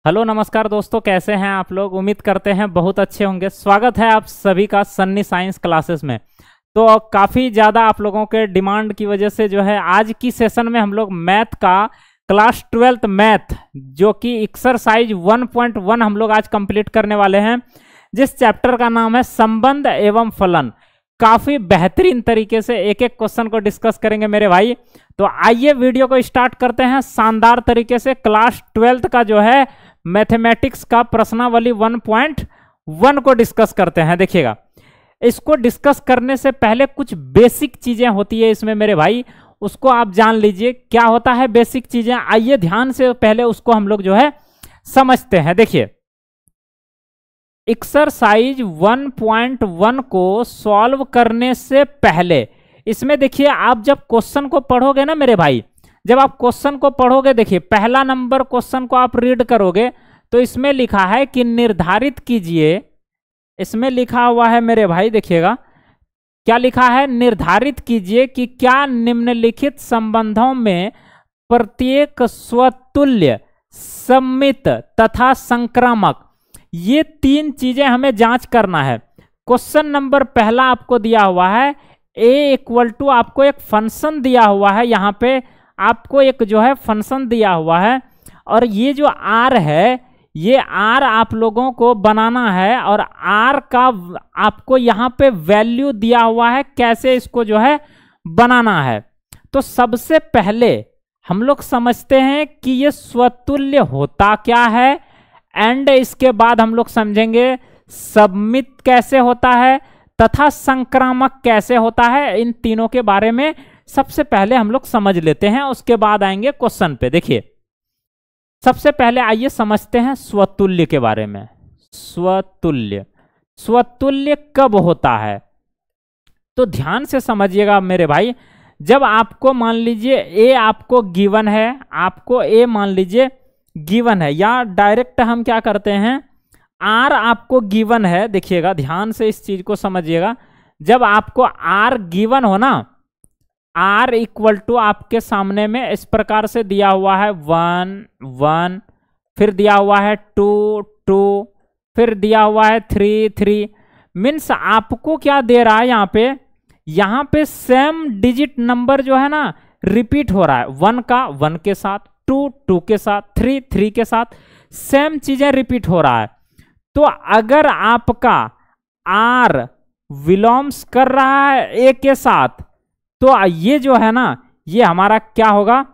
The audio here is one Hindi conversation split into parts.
हेलो नमस्कार दोस्तों, कैसे हैं आप लोग। उम्मीद करते हैं बहुत अच्छे होंगे। स्वागत है आप सभी का सन्नी साइंस क्लासेस में। तो काफ़ी ज़्यादा आप लोगों के डिमांड की वजह से जो है आज की सेशन में हम लोग मैथ का क्लास 12th मैथ जो कि एक्सरसाइज 1.1 हम लोग आज कंप्लीट करने वाले हैं, जिस चैप्टर का नाम है संबंध एवं फलन। काफ़ी बेहतरीन तरीके से एक एक क्वेश्चन को डिस्कस करेंगे मेरे भाई। तो आइए वीडियो को स्टार्ट करते हैं शानदार तरीके से। क्लास 12th का जो है मैथमेटिक्स का प्रश्नावली 1.1 को डिस्कस करते हैं। देखिएगा, इसको डिस्कस करने से पहले कुछ बेसिक चीजें होती है इसमें मेरे भाई, उसको आप जान लीजिए क्या होता है बेसिक चीजें। आइए ध्यान से पहले उसको हम लोग जो है समझते हैं। देखिए, एक्सरसाइज 1.1 को सॉल्व करने से पहले इसमें देखिए, आप जब क्वेश्चन को पढ़ोगे ना मेरे भाई, जब आप क्वेश्चन को पढ़ोगे, देखिए पहला नंबर क्वेश्चन को आप रीड करोगे तो इसमें लिखा है कि निर्धारित कीजिए। इसमें लिखा हुआ है मेरे भाई, देखिएगा क्या लिखा है, निर्धारित कीजिए कि क्या निम्नलिखित संबंधों में प्रत्येक स्वतुल्य, सम्मित तथा संक्रामक, ये तीन चीजें हमें जांच करना है। क्वेश्चन नंबर पहला आपको दिया हुआ है a इक्वल टू, आपको एक फंक्शन दिया हुआ है, यहाँ पे आपको एक जो है फंक्शन दिया हुआ है, और ये जो r है, ये r आप लोगों को बनाना है, और r का आपको यहाँ पे वैल्यू दिया हुआ है, कैसे इसको जो है बनाना है। तो सबसे पहले हम लोग समझते हैं कि ये स्वतुल्य होता क्या है, एंड इसके बाद हम लोग समझेंगे सममित कैसे होता है तथा संक्रामक कैसे होता है। इन तीनों के बारे में सबसे पहले हम लोग समझ लेते हैं, उसके बाद आएंगे क्वेश्चन पे। देखिए, सबसे पहले आइए समझते हैं स्वतुल्य के बारे में। स्वतुल्य, स्वतुल्य कब होता है तो ध्यान से समझिएगा मेरे भाई। जब आपको मान लीजिए ए आपको गिवन है, आपको ए मान लीजिए गिवन है, या डायरेक्ट हम क्या करते हैं, आर आपको गिवन है। देखिएगा ध्यान से इस चीज को समझिएगा, जब आपको आर गिवन हो ना, आर इक्वल टू आपके सामने में इस प्रकार से दिया हुआ है 1 1, फिर दिया हुआ है 2 2, फिर दिया हुआ है 3 3। मीन्स आपको क्या दे रहा है यहाँ पे सेम डिजिट नंबर जो है ना रिपीट हो रहा है। 1 का 1 के साथ, 2 2 के साथ, 3 3 के साथ, सेम चीजें रिपीट हो रहा है। तो अगर आपका आर विलोम्स कर रहा है ए के साथ, तो ये जो है ना, ये हमारा क्या होगा,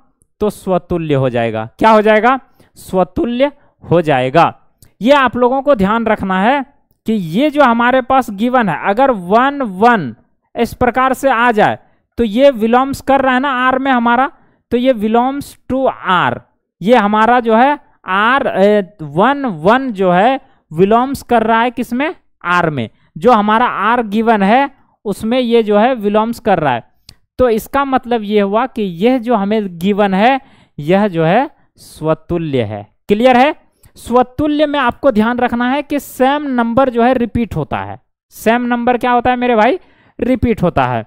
तो स्वतुल्य हो जाएगा। क्या हो जाएगा, स्वतुल्य हो जाएगा। ये आप लोगों को ध्यान रखना है कि ये जो हमारे पास गिवन है, अगर 1 1 इस प्रकार से आ जाए तो ये विलोम्स कर रहा है ना आर में हमारा, तो ये विलोम्स टू आर, ये हमारा जो है आर 1 1 जो है विलोम्स कर रहा है किसमें, आर में। जो हमारा आर गिवन है उसमें ये जो है विलोम्स कर रहा है। तो इसका मतलब ये हुआ कि यह जो हमें गिवन है यह जो है स्वतुल्य है। क्लियर है। स्वतुल्य में आपको ध्यान रखना है कि सेम नंबर जो है रिपीट होता है। सेम नंबर क्या होता है मेरे भाई, रिपीट होता है।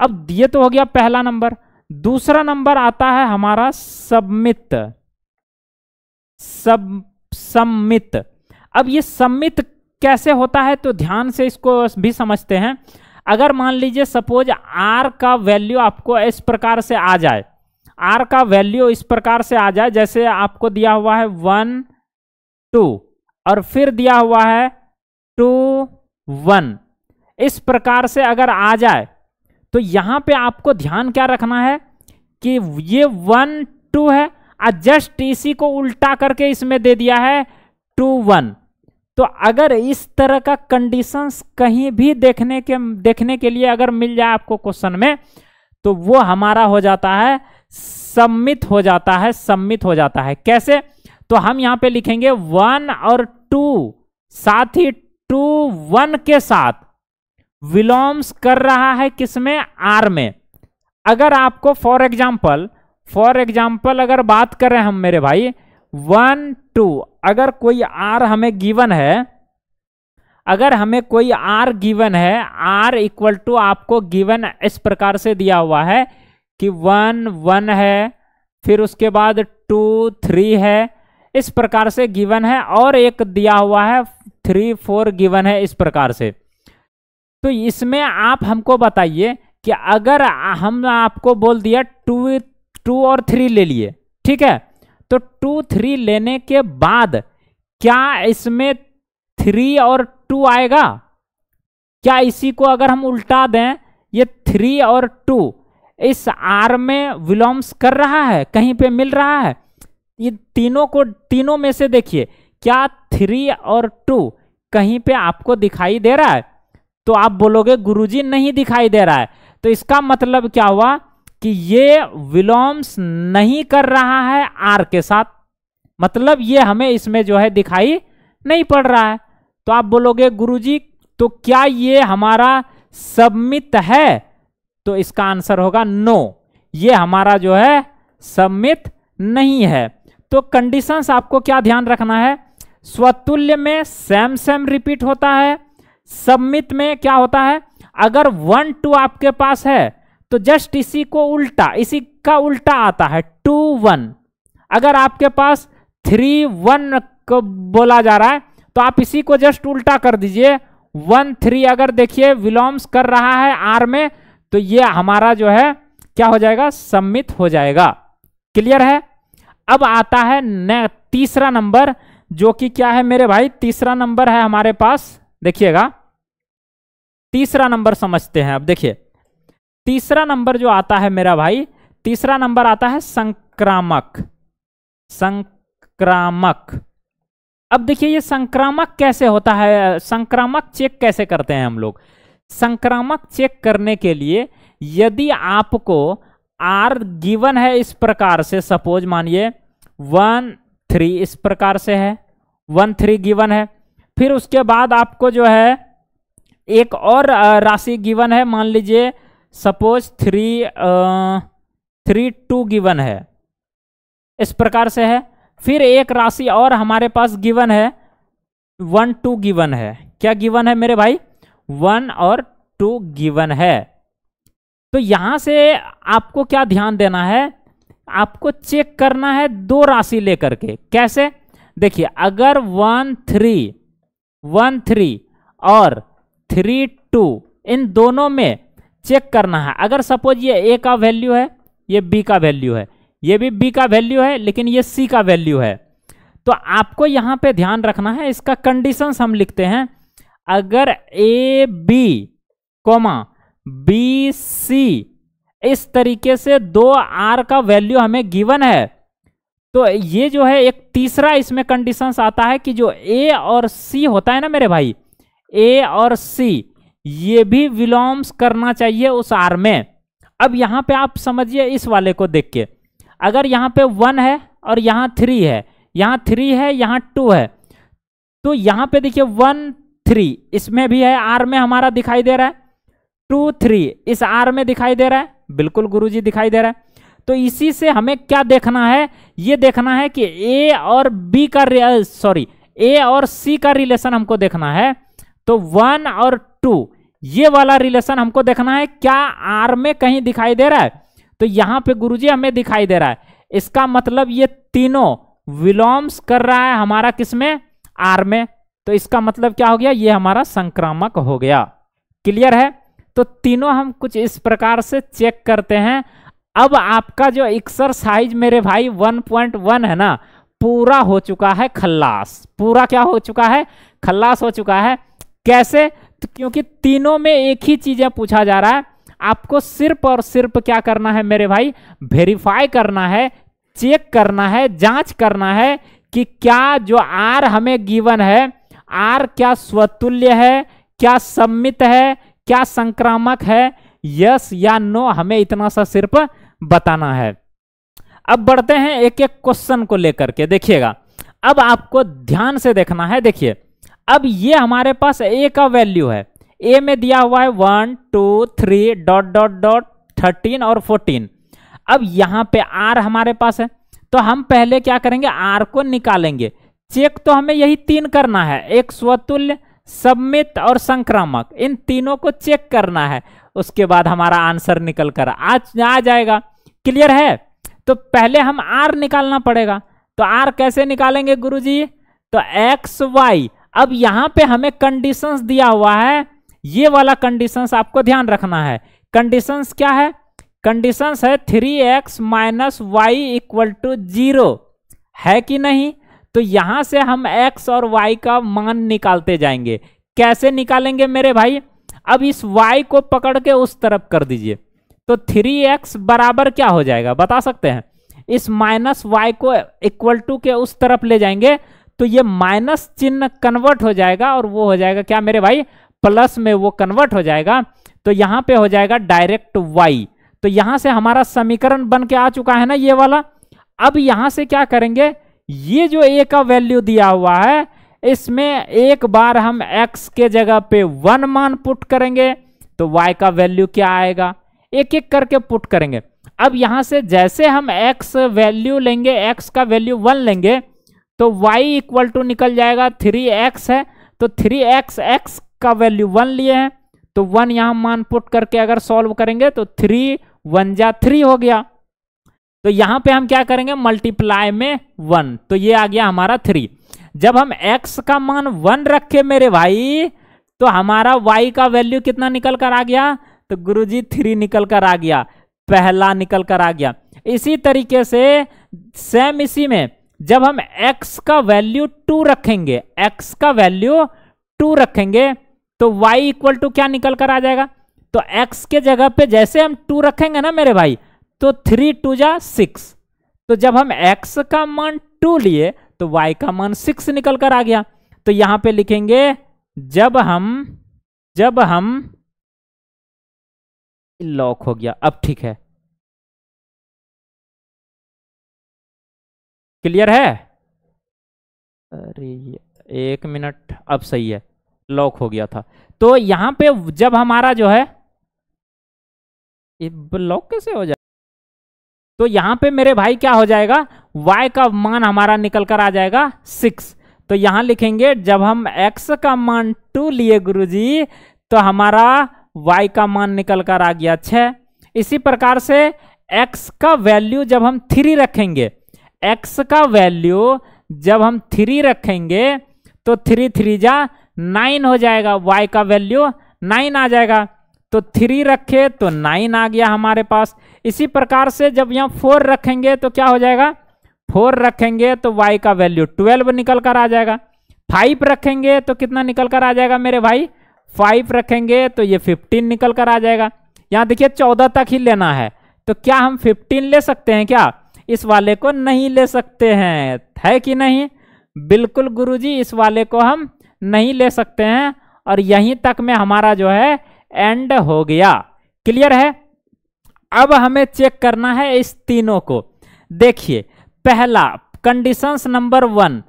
अब ये तो हो गया पहला नंबर। दूसरा नंबर आता है हमारा सम्मित। सम्मित, अब ये सम्मित कैसे होता है तो ध्यान से इसको भी समझते हैं। अगर मान लीजिए सपोज आर का वैल्यू आपको इस प्रकार से आ जाए, आर का वैल्यू इस प्रकार से आ जाए, जैसे आपको दिया हुआ है 1 2 और फिर दिया हुआ है 2 1, इस प्रकार से अगर आ जाए तो यहां पे आपको ध्यान क्या रखना है कि ये 1 2 है, जस्ट इसी को उल्टा करके इसमें दे दिया है 2 1। तो अगर इस तरह का कंडीशंस कहीं भी देखने के लिए अगर मिल जाए आपको क्वेश्चन में, तो वो हमारा हो जाता है सम्मित हो जाता है। सम्मित हो जाता है कैसे, तो हम यहां पे लिखेंगे 1 और 2, साथ ही 2 1 के साथ विलोम्स कर रहा है किसमें, आर में। अगर आपको फॉर एग्जाम्पल अगर बात करें हम मेरे भाई 1 2, अगर कोई आर हमें गिवन है, अगर हमें कोई आर गिवन है, आर इक्वल टू आपको गिवन इस प्रकार से दिया हुआ है कि 1 1 है, फिर उसके बाद 2 3 है, इस प्रकार से गिवन है, और एक दिया हुआ है 3 4 गिवन है इस प्रकार से। तो इसमें आप हमको बताइए कि अगर हम आपको बोल दिया 2 और 3 ले लिए, ठीक है, तो 2 3 लेने के बाद क्या इसमें 3 और 2 आएगा? क्या इसी को अगर हम उल्टा दें, ये 3 और 2 इस R में विलोम्स कर रहा है, कहीं पे मिल रहा है? ये तीनों में से देखिए, क्या 3 और 2 कहीं पे आपको दिखाई दे रहा है? तो आप बोलोगे गुरुजी नहीं दिखाई दे रहा है। तो इसका मतलब क्या हुआ कि ये विलोम्स नहीं कर रहा है R के साथ, मतलब ये हमें इसमें जो है दिखाई नहीं पड़ रहा है। तो आप बोलोगे गुरुजी तो क्या ये हमारा सममित है? तो इसका आंसर होगा नो, ये हमारा जो है सममित नहीं है। तो कंडीशंस आपको क्या ध्यान रखना है? स्वतुल्य में सेम सेम रिपीट होता है, सममित में क्या होता है, अगर 1 2 आपके पास है तो जस्ट इसी का उल्टा आता है 2 1। अगर आपके पास 3 1 को बोला जा रहा है तो आप इसी को जस्ट उल्टा कर दीजिए, 1 3 अगर देखिए विलोम्स कर रहा है R में, तो ये हमारा जो है क्या हो जाएगा, सम्मित हो जाएगा। क्लियर है? अब आता है तीसरा नंबर, जो कि क्या है मेरे भाई, तीसरा नंबर है हमारे पास, देखिएगा तीसरा नंबर समझते हैं। अब देखिए तीसरा नंबर जो आता है मेरा भाई, तीसरा नंबर आता है संक्रामक। अब देखिए ये संक्रामक कैसे होता है, संक्रामक चेक कैसे करते हैं हम लोग? संक्रामक चेक करने के लिए यदि आपको R गिवन है इस प्रकार से, सपोज मानिए 1 3 इस प्रकार से है, 1 3 गिवन है, फिर उसके बाद आपको जो है एक और राशि गिवन है, मान लीजिए सपोज 3 2 गिवन है, इस प्रकार से है, फिर एक राशि और हमारे पास गिवन है 1 2 गिवन है। क्या गिवन है मेरे भाई? 1 और 2 गिवन है। तो यहां से आपको क्या ध्यान देना है, आपको चेक करना है 2 राशि लेकर के। कैसे? देखिए अगर 1 3 और 3 2 इन दोनों में चेक करना है। अगर सपोज ये A का वैल्यू है, ये B का वैल्यू है, ये भी B का वैल्यू है, लेकिन ये C का वैल्यू है, तो आपको यहां पे ध्यान रखना है, इसका कंडीशंस हम लिखते हैं। अगर A B B C इस तरीके से 2 R का वैल्यू हमें गिवन है, तो ये जो है एक तीसरा इसमें कंडीशंस आता है कि जो A और C होता है ना मेरे भाई, A और C ये भी विलोम्स करना चाहिए उस R में। अब यहां पे आप समझिए इस वाले को देख के, अगर यहां पे 1 है और यहां 3 है, यहां 3 है, यहां 2 है, तो यहां पे देखिए 1 3 इसमें भी है, R में हमारा दिखाई दे रहा है, 2 3 इस R में दिखाई दे रहा है, बिल्कुल गुरुजी दिखाई दे रहा है। तो इसी से हमें क्या देखना है, ये देखना है कि A और C का रिलेशन हमको देखना है। तो 1 और 2 ये वाला रिलेशन हमको देखना है, क्या R में कहीं दिखाई दे रहा है? तो यहां पे गुरुजी हमें दिखाई दे रहा है। इसका मतलब ये तीनों विलोम्स कर रहा है हमारा किसमें? R में। तो इसका मतलब क्या हो गया, ये हमारा संक्रामक हो गया। क्लियर है? तो तीनों हम कुछ इस प्रकार से चेक करते हैं। अब आपका जो एक्सरसाइज मेरे भाई 1.1 है ना, पूरा हो चुका है खल्लास। पूरा क्या हो चुका है? खल्लास हो चुका है। कैसे? तो क्योंकि तीनों में एक ही चीजें पूछा जा रहा है, आपको सिर्फ और सिर्फ क्या करना है मेरे भाई, वेरीफाई करना है, चेक करना है, जांच करना है कि क्या जो R हमें गिवन है, R क्या स्वतुल्य है, क्या सम्मित है, क्या संक्रामक है, यस या नो, हमें इतना सा सिर्फ बताना है। अब बढ़ते हैं एक एक क्वेश्चन को लेकर के, देखिएगा अब आपको ध्यान से देखना है। देखिए अब ये हमारे पास A का वैल्यू है, A में दिया हुआ है 1 2 3 ... 13 और 14। अब यहाँ पे R हमारे पास है, तो हम पहले क्या करेंगे, R को निकालेंगे। चेक तो हमें यही 3 करना है, एक स्वतुल्य, सम्मित और संक्रामक, इन तीनों को चेक करना है। उसके बाद हमारा आंसर निकल कर आ जाएगा। क्लियर है? तो पहले हम R निकालना पड़ेगा। तो आर कैसे निकालेंगे गुरुजी? तो एक्स वाई। अब यहां पे हमें कंडीशंस दिया हुआ है, ये वाला कंडीशंस आपको ध्यान रखना है। कंडीशंस क्या है? कंडीशंस है 3x minus Y equal to 0, है कि नहीं? तो यहां से हम x और y का मान निकालते जाएंगे। कैसे निकालेंगे मेरे भाई? अब इस y को पकड़ के उस तरफ कर दीजिए, तो 3x बराबर क्या हो जाएगा बता सकते हैं? इस माइनस y को इक्वल टू के उस तरफ ले जाएंगे तो ये माइनस चिन्ह कन्वर्ट हो जाएगा और वो हो जाएगा क्या मेरे भाई? प्लस में वो कन्वर्ट हो जाएगा। तो यहां पे हो जाएगा डायरेक्ट y। तो यहां से हमारा समीकरण बन के आ चुका है ना ये वाला। अब यहां से क्या करेंगे? ये जो a का वैल्यू दिया हुआ है इसमें एक बार हम x के जगह पे 1 मान पुट करेंगे तो y का वैल्यू क्या आएगा? एक एक करके पुट करेंगे। अब यहां से जैसे हम x वैल्यू लेंगे, x का वैल्यू 1 लेंगे तो y इक्वल टू निकल जाएगा 3x है, तो 3x x का वैल्यू 1 लिए हैं तो 1 यहां मान पुट करके अगर सॉल्व करेंगे तो 3 1 जा 3 हो गया। तो यहां पे हम क्या करेंगे? मल्टीप्लाई में 1, तो ये आ गया हमारा 3। जब हम x का मान 1 रखे मेरे भाई तो हमारा y का वैल्यू कितना निकल कर आ गया? तो गुरुजी 3 निकल कर आ गया, पहला निकल कर आ गया। इसी तरीके से सेम इसी में जब हम x का वैल्यू 2 रखेंगे, x का वैल्यू 2 रखेंगे तो y इक्वल टू क्या निकल कर आ जाएगा? तो x के जगह पे जैसे हम 2 रखेंगे ना मेरे भाई तो 3 2 जा 6। तो जब हम x का मान 2 लिए तो y का मान 6 निकल कर आ गया। तो यहां पे लिखेंगे जब हम लॉक हो गया। अब ठीक है, क्लियर है? अरे 1 मिनट, अब सही है, लॉक हो गया था। तो यहां पे जब हमारा जो है लॉक कैसे हो जाए? तो यहां पे मेरे भाई क्या हो जाएगा? y का मान हमारा निकल कर आ जाएगा 6। तो यहां लिखेंगे जब हम x का मान 2 लिए गुरुजी तो हमारा y का मान निकल कर आ गया 6। इसी प्रकार से x का वैल्यू जब हम 3 रखेंगे, x का वैल्यू जब हम 3 रखेंगे तो 3 3 जा 9 हो जाएगा, y का वैल्यू 9 आ जाएगा। तो 3 रखे तो 9 आ गया हमारे पास। इसी प्रकार से जब यहाँ 4 रखेंगे तो क्या हो जाएगा? 4 रखेंगे तो y का वैल्यू 12 निकल कर आ जाएगा। 5 रखेंगे तो कितना निकल कर आ जाएगा मेरे भाई? 5 रखेंगे तो ये 15 निकल कर आ जाएगा। यहाँ देखिए 14 तक ही लेना है, तो क्या हम 15 ले सकते हैं क्या? इस वाले को नहीं ले सकते हैं, है कि नहीं? बिल्कुल गुरुजी, इस वाले को हम नहीं ले सकते हैं और यहीं तक में हमारा जो है एंड हो गया। क्लियर है? अब हमें चेक करना है इस तीनों को। देखिए पहला कंडीशंस नंबर 1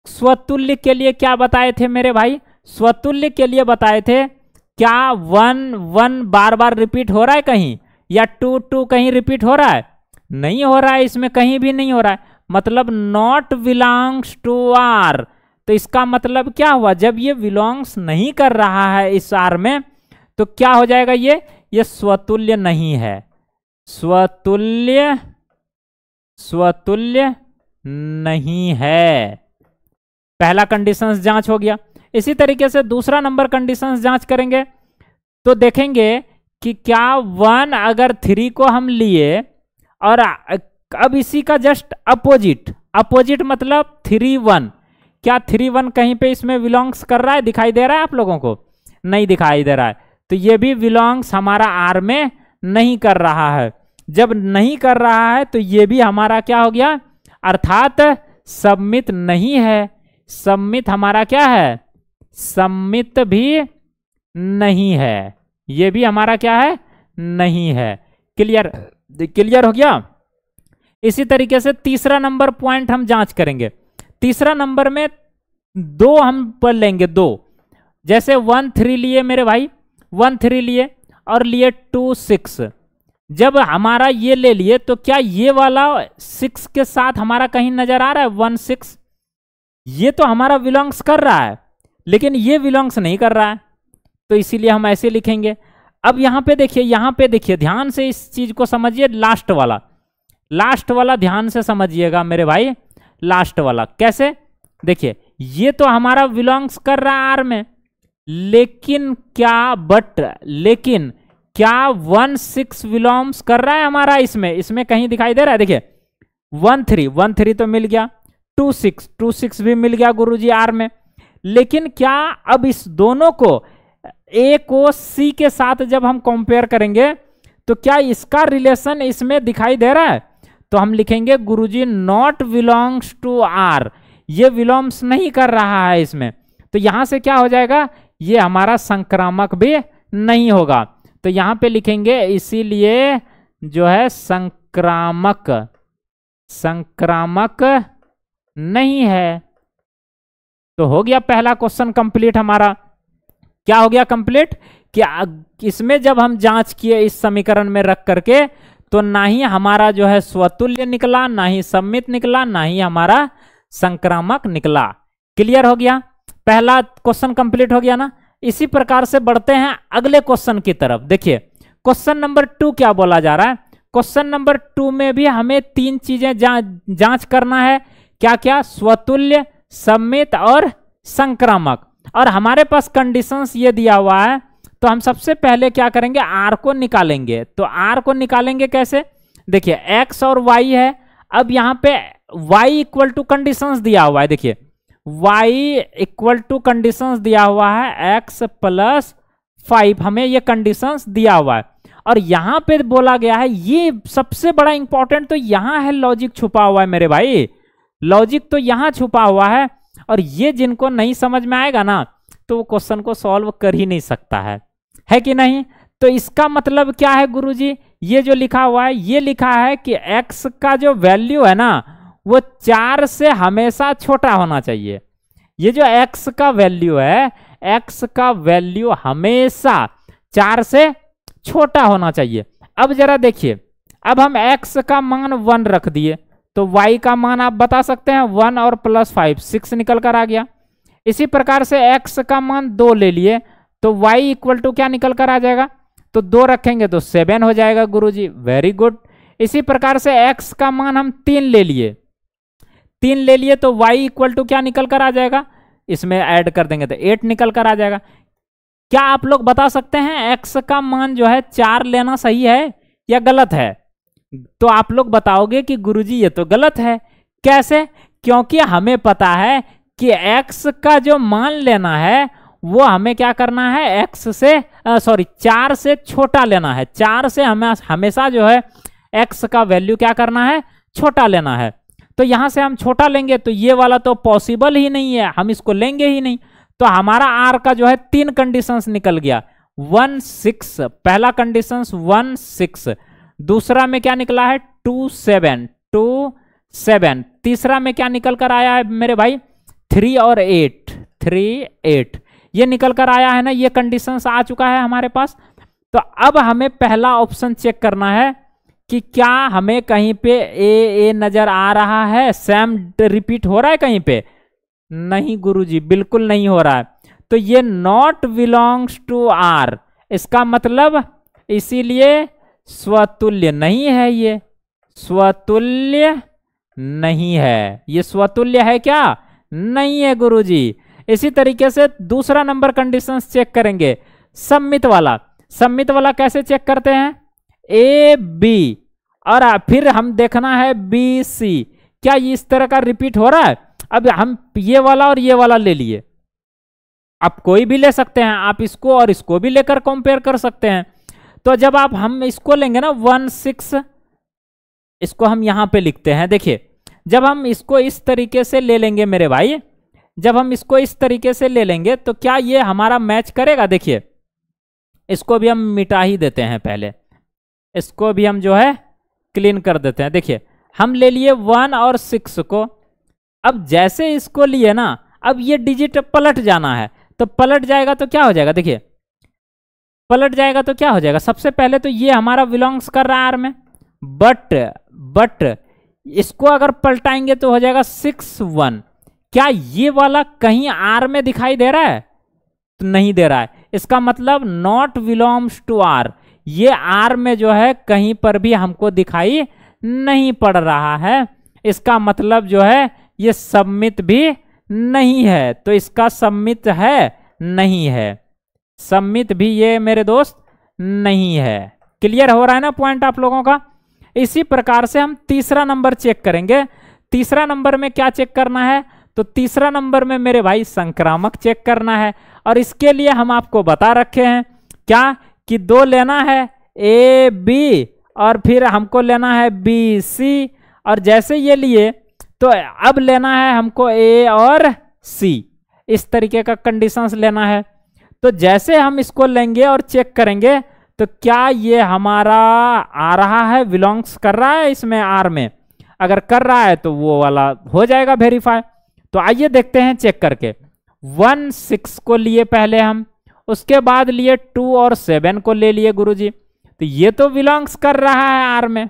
स्वतुल्य के लिए क्या बताए थे मेरे भाई? स्वतुल्य के लिए बताए थे क्या 1 1 बार बार रिपीट हो रहा है कहीं, या 2 2 कहीं रिपीट हो रहा है? नहीं हो रहा है, इसमें कहीं भी नहीं हो रहा है, मतलब नॉट बिलोंग्स टू आर। तो इसका मतलब क्या हुआ? जब ये बिलोंग्स नहीं कर रहा है इस आर में तो क्या हो जाएगा? ये स्वतुल्य नहीं है, स्वतुल्य नहीं है। पहला कंडीशंस जांच हो गया। इसी तरीके से दूसरा नंबर कंडीशंस जांच करेंगे तो देखेंगे कि क्या 1 अगर 3 को हम लिए और अब इसी का जस्ट अपोजिट मतलब 3 1, क्या 3 1 कहीं पे इसमें बिलोंग्स कर रहा है? दिखाई दे रहा है आप लोगों को? नहीं दिखाई दे रहा है, तो ये भी बिलोंग्स हमारा आर में नहीं कर रहा है। जब नहीं कर रहा है तो ये भी हमारा क्या हो गया? अर्थात सम्मित नहीं है। सम्मित हमारा क्या है? सम्मित भी नहीं है, ये भी हमारा क्या है? नहीं है। क्लियर हो गया? इसी तरीके से तीसरा नंबर पॉइंट हम जांच करेंगे। तीसरा नंबर में 2 हम पढ़ लेंगे, 2 जैसे 1 3 लिए मेरे भाई, 1 3 लिए और लिए 2 6। जब हमारा ये ले लिए तो क्या ये वाला 6 के साथ हमारा कहीं नजर आ रहा है? 1 6 ये तो हमारा बिलोंग्स कर रहा है, लेकिन ये बिलोंग्स नहीं कर रहा है, तो इसीलिए हम ऐसे लिखेंगे। अब यहाँ पे देखिए ध्यान से इस चीज को समझिए। लास्ट वाला ध्यान से समझिएगा मेरे भाई, लास्ट वाला कैसे, देखिए ये तो हमारा बिलोंग्स कर रहा है आर में, लेकिन क्या 1 6 बिलोंग्स कर रहा है हमारा इसमें कहीं दिखाई दे रहा है, देखिए 1 3 तो मिल गया, 2 6 भी मिल गया गुरुजी आर में, लेकिन क्या अब इस दोनों को ए को सी के साथ जब हम कंपेयर करेंगे तो क्या इसका रिलेशन इसमें दिखाई दे रहा है, तो हम लिखेंगे गुरुजी नॉट बिलोंग्स टू आर, ये बिलोंग्स नहीं कर रहा है इसमें, तो यहां से क्या हो जाएगा, ये हमारा संक्रामक भी नहीं होगा, तो यहां पे लिखेंगे इसीलिए जो है संक्रामक नहीं है। तो हो गया पहला क्वेश्चन कंप्लीट हमारा। क्या हो गया कंप्लीट, कि इसमें जब हम जांच किए इस समीकरण में रख करके, तो ना ही हमारा जो है स्वतुल्य निकला, ना ही सम्मित निकला, ना ही हमारा संक्रामक निकला। क्लियर हो गया, पहला क्वेश्चन कंप्लीट हो गया ना। इसी प्रकार से बढ़ते हैं अगले क्वेश्चन की तरफ। देखिए क्वेश्चन नंबर 2 क्या बोला जा रहा है, क्वेश्चन नंबर 2 में भी हमें 3 चीजें जांच करना है, क्या क्या, स्वतुल्य, सम्मित और संक्रामक, और हमारे पास कंडीशंस ये दिया हुआ है, तो हम सबसे पहले क्या करेंगे, आर को निकालेंगे। तो आर को निकालेंगे कैसे, देखिए एक्स और वाई है, अब यहाँ पे वाई इक्वल टू कंडीशंस दिया हुआ है, देखिए वाई इक्वल टू कंडीशंस दिया हुआ है एक्स प्लस 5, हमें ये कंडीशंस दिया हुआ है, और यहां पे बोला गया है, ये सबसे बड़ा इंपॉर्टेंट तो यहां है, लॉजिक छुपा हुआ है मेरे भाई, लॉजिक तो यहां छुपा हुआ है, और ये जिनको नहीं समझ में आएगा ना, तो वो क्वेश्चन को सॉल्व कर ही नहीं सकता है कि नहीं। तो इसका मतलब क्या है गुरुजी, ये जो लिखा हुआ है, ये लिखा है कि x का जो वैल्यू है ना, वो 4 से हमेशा छोटा होना चाहिए। ये जो x का वैल्यू है, x का वैल्यू हमेशा 4 से छोटा होना चाहिए। अब जरा देखिए, अब हम x का मान 1 रख दिए, तो y का मान आप बता सकते हैं 1 और प्लस 5 6 निकल कर आ गया। इसी प्रकार से x का मान 2 ले लिए, तो y इक्वल टू क्या निकल कर आ जाएगा, तो 2 रखेंगे तो 7 हो जाएगा गुरुजी, वेरी गुड। इसी प्रकार से x का मान हम 3 ले लिए, तो y इक्वल टू क्या निकल कर आ जाएगा, इसमें ऐड कर देंगे तो 8 निकल कर आ जाएगा। क्या आप लोग बता सकते हैं x का मान जो है 4 लेना सही है या गलत है, तो आप लोग बताओगे कि गुरुजी ये तो गलत है। कैसे, क्योंकि हमें पता है कि x का जो मान लेना है वो हमें क्या करना है, x से 4 से छोटा लेना है, 4 से हमें हमेशा जो है x का वैल्यू क्या करना है, छोटा लेना है। तो यहां से हम छोटा लेंगे तो ये वाला तो पॉसिबल ही नहीं है, हम इसको लेंगे ही नहीं, तो हमारा r का जो है 3 कंडीशंस निकल गया, 1 6, पहला कंडीशंस 1 6, दूसरा में क्या निकला है 2 7, तीसरा में क्या निकल कर आया है मेरे भाई 3 और 8, ये निकल कर आया है ना, ये कंडीशंस आ चुका है हमारे पास। तो अब हमें पहला ऑप्शन चेक करना है कि क्या हमें कहीं पे ए नजर आ रहा है, सेम रिपीट हो रहा है कहीं पे, नहीं गुरुजी बिल्कुल नहीं हो रहा है, तो ये नॉट बिलोंग्स टू आर, इसका मतलब इसीलिए स्वतुल्य नहीं है, ये स्वतुल्य नहीं है, ये स्वतुल्य है क्या, नहीं है गुरुजी। इसी तरीके से दूसरा नंबर कंडीशंस चेक करेंगे, सम्मित वाला कैसे चेक करते हैं, ए बी, और फिर हम देखना है बी सी, क्या ये इस तरह का रिपीट हो रहा है। अब हम ये वाला और ये वाला ले लिए, आप कोई भी ले सकते हैं, आप इसको और इसको भी लेकर कंपेयर कर सकते हैं। तो जब हम इसको लेंगे ना 1 6, इसको हम यहां पे लिखते हैं, देखिए जब हम इसको इस तरीके से ले लेंगे मेरे भाई, जब हम इसको इस तरीके से ले लेंगे तो क्या ये हमारा मैच करेगा। देखिए इसको भी हम मिटा ही देते हैं, पहले इसको भी हम जो है क्लीन कर देते हैं। देखिए हम ले लिए 1 और 6 को, अब जैसे इसको लिए ना, अब ये डिजिट पलट जाना है, तो पलट जाएगा तो क्या हो जाएगा, देखिए पलट जाएगा तो क्या हो जाएगा, सबसे पहले तो ये हमारा बिलोंग्स कर रहा है आर में, बट इसको अगर पलटाएंगे तो हो जाएगा 6 1, क्या ये वाला कहीं आर में दिखाई दे रहा है, तो नहीं दे रहा है, इसका मतलब नॉट बिलोंग्स टू आर, ये आर में जो है कहीं पर भी हमको दिखाई नहीं पढ़ रहा है, इसका मतलब जो है ये सम्मित भी नहीं है। तो इसका सम्मित है नहीं है, सम्मित भी ये मेरे दोस्त नहीं है। क्लियर हो रहा है ना पॉइंट आप लोगों का। इसी प्रकार से हम तीसरा नंबर चेक करेंगे। तीसरा नंबर में क्या चेक करना है, तो तीसरा नंबर में मेरे भाई संक्रामक चेक करना है। और इसके लिए हम आपको बता रखे हैं क्या कि दो लेना है ए बी और फिर हमको लेना है बी सी, और जैसे ये लिए तो अब लेना है हमको ए और सी, इस तरीके का कंडीशंस लेना है। तो जैसे हम इसको लेंगे और चेक करेंगे तो क्या ये हमारा आ रहा है, बिलोंग्स कर रहा है इसमें आर में, अगर कर रहा है तो वो वाला हो जाएगा वेरीफाई। तो आइए देखते हैं चेक करके। 1 6 को लिए पहले हम, उसके बाद लिए 2 और 7 को ले लिए गुरुजी। तो ये तो बिलोंग्स कर रहा है आर में,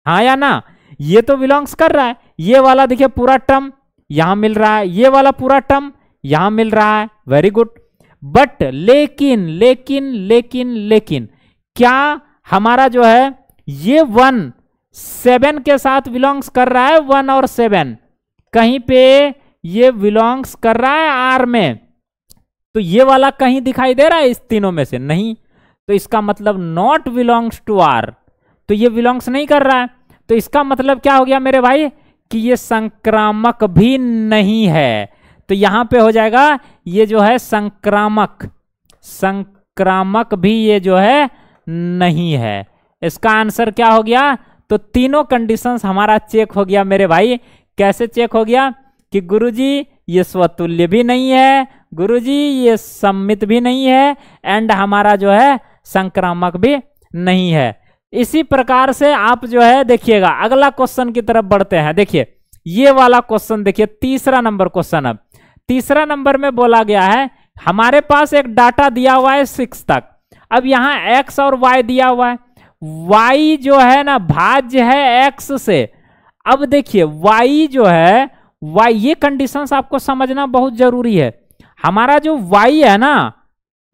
हाँ या ना, ये तो बिलोंग्स कर रहा है। ये वाला देखिए पूरा टर्म यहां मिल रहा है, ये वाला पूरा टर्म यहां मिल रहा है, वेरी गुड। बट लेकिन लेकिन लेकिन लेकिन क्या हमारा जो है ये 1 7 के साथ बिलोंग्स कर रहा है, 1 और 7 कहीं पे ये बिलोंग्स कर रहा है आर में, तो ये वाला कहीं दिखाई दे रहा है इस तीनों में से नहीं, तो इसका मतलब नॉट बिलोंग्स टू आर, तो ये बिलोंग्स नहीं कर रहा है। तो इसका मतलब क्या हो गया मेरे भाई कि ये संक्रामक भी नहीं है। तो यहां पे हो जाएगा ये जो है संक्रामक, संक्रामक भी ये जो है नहीं है। इसका आंसर क्या हो गया, तो तीनों कंडीशंस हमारा चेक हो गया मेरे भाई। कैसे चेक हो गया कि गुरुजी ये स्वतुल्य भी नहीं है, गुरुजी ये सम्मित भी नहीं है, एंड हमारा जो है संक्रामक भी नहीं है। इसी प्रकार से आप जो है देखिएगा अगला क्वेश्चन की तरफ बढ़ते हैं। देखिए ये वाला क्वेश्चन देखिए, तीसरा नंबर क्वेश्चन। अब तीसरा नंबर में बोला गया है हमारे पास एक डाटा दिया हुआ है 6 तक। अब यहाँ x और y दिया हुआ है, y जो है ना भाज्य है x से। अब देखिए y जो है y, ये कंडीशंस आपको समझना बहुत जरूरी है। हमारा जो y है ना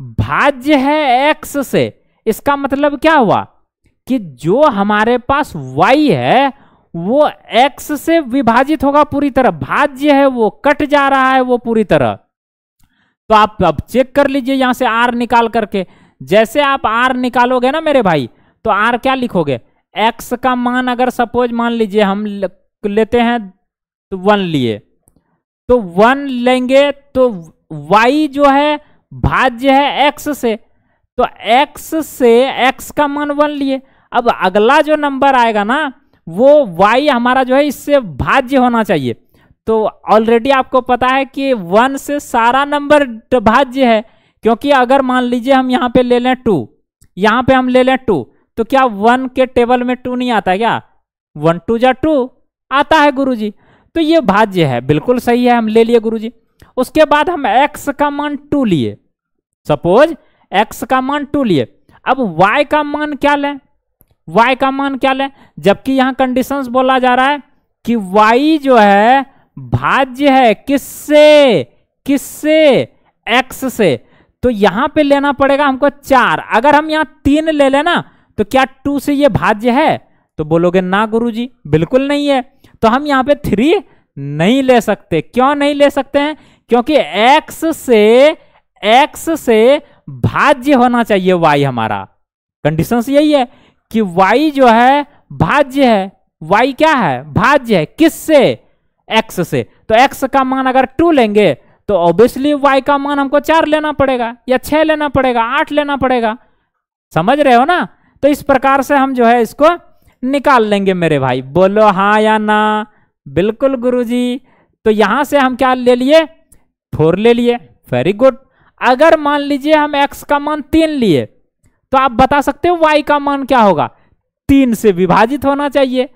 भाज्य है x से, इसका मतलब क्या हुआ कि जो हमारे पास y है वो x से विभाजित होगा पूरी तरह, भाज्य है वो कट जा रहा है वो पूरी तरह। तो आप अब चेक कर लीजिए यहां से r निकाल करके। जैसे आप r निकालोगे ना मेरे भाई, तो r क्या लिखोगे, x का मान अगर सपोज मान लीजिए हम लेते हैं तो 1 लिए, तो 1 लेंगे तो y जो है भाज्य है x से, तो x से x का मान 1 लिए। अब अगला जो नंबर आएगा ना वो y हमारा जो है इससे भाज्य होना चाहिए। तो ऑलरेडी आपको पता है कि 1 से सारा नंबर भाज्य है, क्योंकि अगर मान लीजिए हम यहाँ पे ले लें 2, यहाँ पे हम ले लें 2, तो क्या 1 के टेबल में 2 नहीं आता है क्या, 1 2 जा 2 आता है गुरुजी। तो ये भाज्य है, बिल्कुल सही है, हम ले लिए गुरुजी। उसके बाद हम x का मान 2 लिए, सपोज x का मान 2 लिए। अब y का मान क्या लें, y का मान क्या लें, जबकि यहां कंडीशंस बोला जा रहा है कि y जो है भाज्य है किससे, किससे, x से। तो यहां पे लेना पड़ेगा हमको 4। अगर हम यहां 3 ले लेना तो क्या 2 से ये भाज्य है, तो बोलोगे ना गुरुजी बिल्कुल नहीं है। तो हम यहां पे 3 नहीं ले सकते। क्यों नहीं ले सकते हैं, क्योंकि x से भाज्य होना चाहिए y हमारा। कंडीशंस यही है कि y जो है भाज्य है, y क्या है भाज्य है किससे, x से। तो x का मान अगर 2 लेंगे तो ऑब्वियसली y का मान हमको 4 लेना पड़ेगा, या 6 लेना पड़ेगा, 8 लेना पड़ेगा। समझ रहे हो ना। तो इस प्रकार से हम जो है इसको निकाल लेंगे मेरे भाई। बोलो हाँ या ना। बिल्कुल गुरुजी। तो यहां से हम क्या ले लिए, 4 ले लिए, वेरी गुड। अगर मान लीजिए हम x का मान 3 लिए, तो आप बता सकते हो y का मान क्या होगा, 3 से विभाजित होना चाहिए।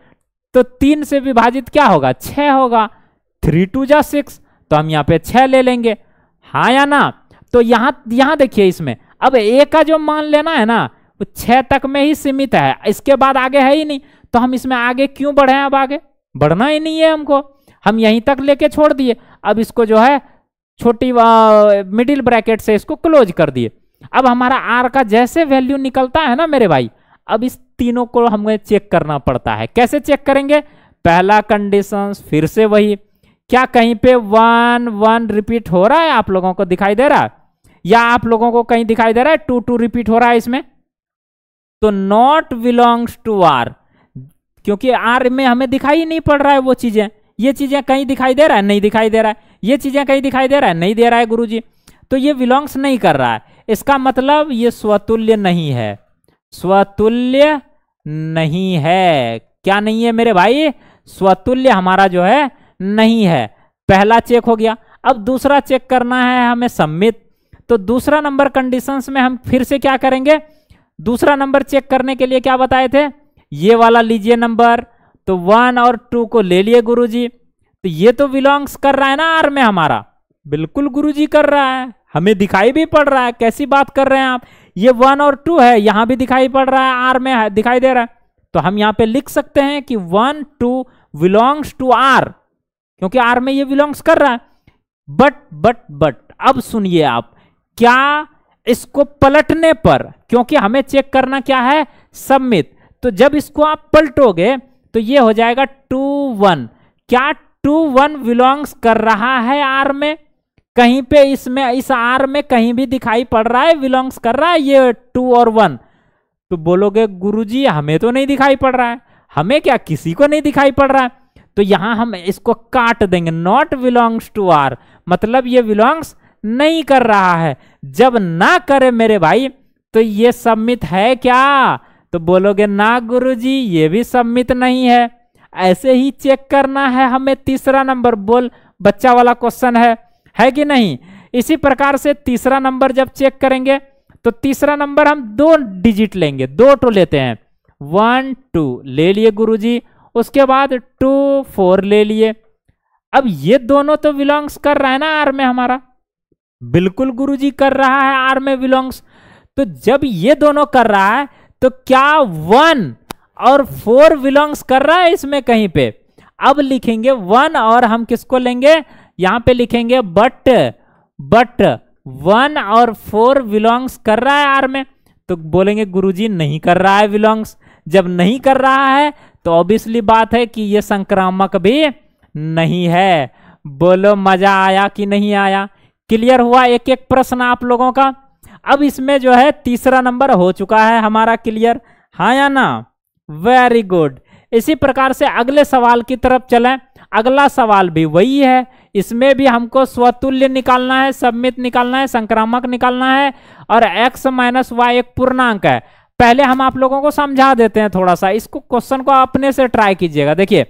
तो 3 से विभाजित क्या होगा, 6 होगा। 3 2 जा 6, तो हम यहाँ पे 6 ले लेंगे, हाँ या ना। तो यहाँ देखिए इसमें अब a का जो मान लेना है ना वो 6 तक में ही सीमित है, इसके बाद आगे है ही नहीं। तो हम इसमें आगे क्यों बढ़े, अब आगे बढ़ना ही नहीं है हमको, हम यहीं तक लेके छोड़ दिए। अब इसको जो है छोटी मिडिल ब्रैकेट से इसको क्लोज कर दिए। अब हमारा r का जैसे वैल्यू निकलता है ना मेरे भाई, अब इस तीनों को हमें चेक करना पड़ता है। कैसे चेक करेंगे? पहला कंडीशन, फिर से वही, क्या कहीं पे 1 1 रिपीट हो रहा है? आप लोगों को दिखाई दे रहा है? या आप लोगों को कहीं दिखाई दे रहा है 2 2 रिपीट हो रहा है इसमें? तो नॉट बिलोंग्स टू आर, क्योंकि आर में हमें दिखाई नहीं पड़ रहा है वो चीजें। ये चीजें कहीं दिखाई दे रहा है? नहीं दिखाई दे रहा है। ये चीजें कहीं दिखाई दे रहा है? नहीं दे रहा है गुरुजी। तो ये बिलोंग्स नहीं कर रहा है, इसका मतलब ये स्वतुल्य नहीं है। स्वतुल्य नहीं है। क्या नहीं है मेरे भाई? स्वतुल्य हमारा जो है नहीं है। पहला चेक हो गया। अब दूसरा चेक करना है हमें सम्मित। तो दूसरा नंबर कंडीशंस में हम फिर से क्या करेंगे? दूसरा नंबर चेक करने के लिए क्या बताए थे? ये वाला लीजिए नंबर। तो 1 और 2 को ले लिए गुरुजी। तो ये तो बिलोंग्स कर रहा है ना आर में हमारा? बिल्कुल गुरुजी कर रहा है, हमें दिखाई भी पड़ रहा है। कैसी बात कर रहे हैं आप? ये 1 और 2 है, यहां भी दिखाई पड़ रहा है, आर में दिखाई दे रहा है। तो हम यहां पे लिख सकते हैं कि 1 2 बिलोंग्स टू आर, क्योंकि आर में ये बिलोंग्स कर रहा है। बट अब सुनिए आप, क्या इसको पलटने पर, क्योंकि हमें चेक करना क्या है? सबमिट। तो जब इसको आप पलटोगे तो ये हो जाएगा 2 1। क्या 2 1 बिलोंग्स कर रहा है आर में? कहीं पे इसमें, इस आर में कहीं भी दिखाई पड़ रहा है बिलोंग्स कर रहा है ये 2 और 1? तो बोलोगे गुरुजी हमें तो नहीं दिखाई पड़ रहा है। हमें क्या, किसी को नहीं दिखाई पड़ रहा है। तो यहां हम इसको काट देंगे, नॉट बिलोंग्स टू आर, मतलब ये बिलोंग्स नहीं कर रहा है। जब ना करे मेरे भाई तो ये सबमिट है क्या? तो बोलोगे ना गुरुजी ये भी सबमिट नहीं है। ऐसे ही चेक करना है हमें तीसरा नंबर। बोल, बच्चा वाला क्वेश्चन है कि नहीं? इसी प्रकार से तीसरा नंबर जब चेक करेंगे तो तीसरा नंबर हम 2 डिजिट लेंगे, 2 तो लेते हैं। 1 2 ले लिए गुरुजी, उसके बाद 2 4 ले लिए। अब ये दोनों तो बिलोंग्स कर रहा है ना आर में हमारा? बिल्कुल गुरुजी कर रहा है, आर में बिलोंग्स। तो जब ये दोनों कर रहा है तो क्या 1 और 4 बिलोंग्स कर रहा है इसमें कहीं पे? अब लिखेंगे 1 और हम किसको लेंगे? यहां पे लिखेंगे बट 1 और 4 बिलोंग्स कर रहा है आर में। तो बोलेंगे गुरुजी नहीं कर रहा है बिलोंग्स। जब नहीं कर रहा है तो ऑब्वियसली बात है कि ये संक्रामक भी नहीं है। बोलो मजा आया कि नहीं आया? क्लियर हुआ एक एक प्रश्न आप लोगों का? अब इसमें जो है तीसरा नंबर हो चुका है हमारा क्लियर, हाँ या ना? Very good. इसी प्रकार से अगले सवाल की तरफ चलें। अगला सवाल भी वही है, इसमें भी हमको स्वतुल्य निकालना है, सबमित निकालना है, संक्रामक निकालना है, और x माइनस वाई एक पूर्णांक है। पहले हम आप लोगों को समझा देते हैं थोड़ा सा, इसको क्वेश्चन को अपने से ट्राई कीजिएगा। देखिए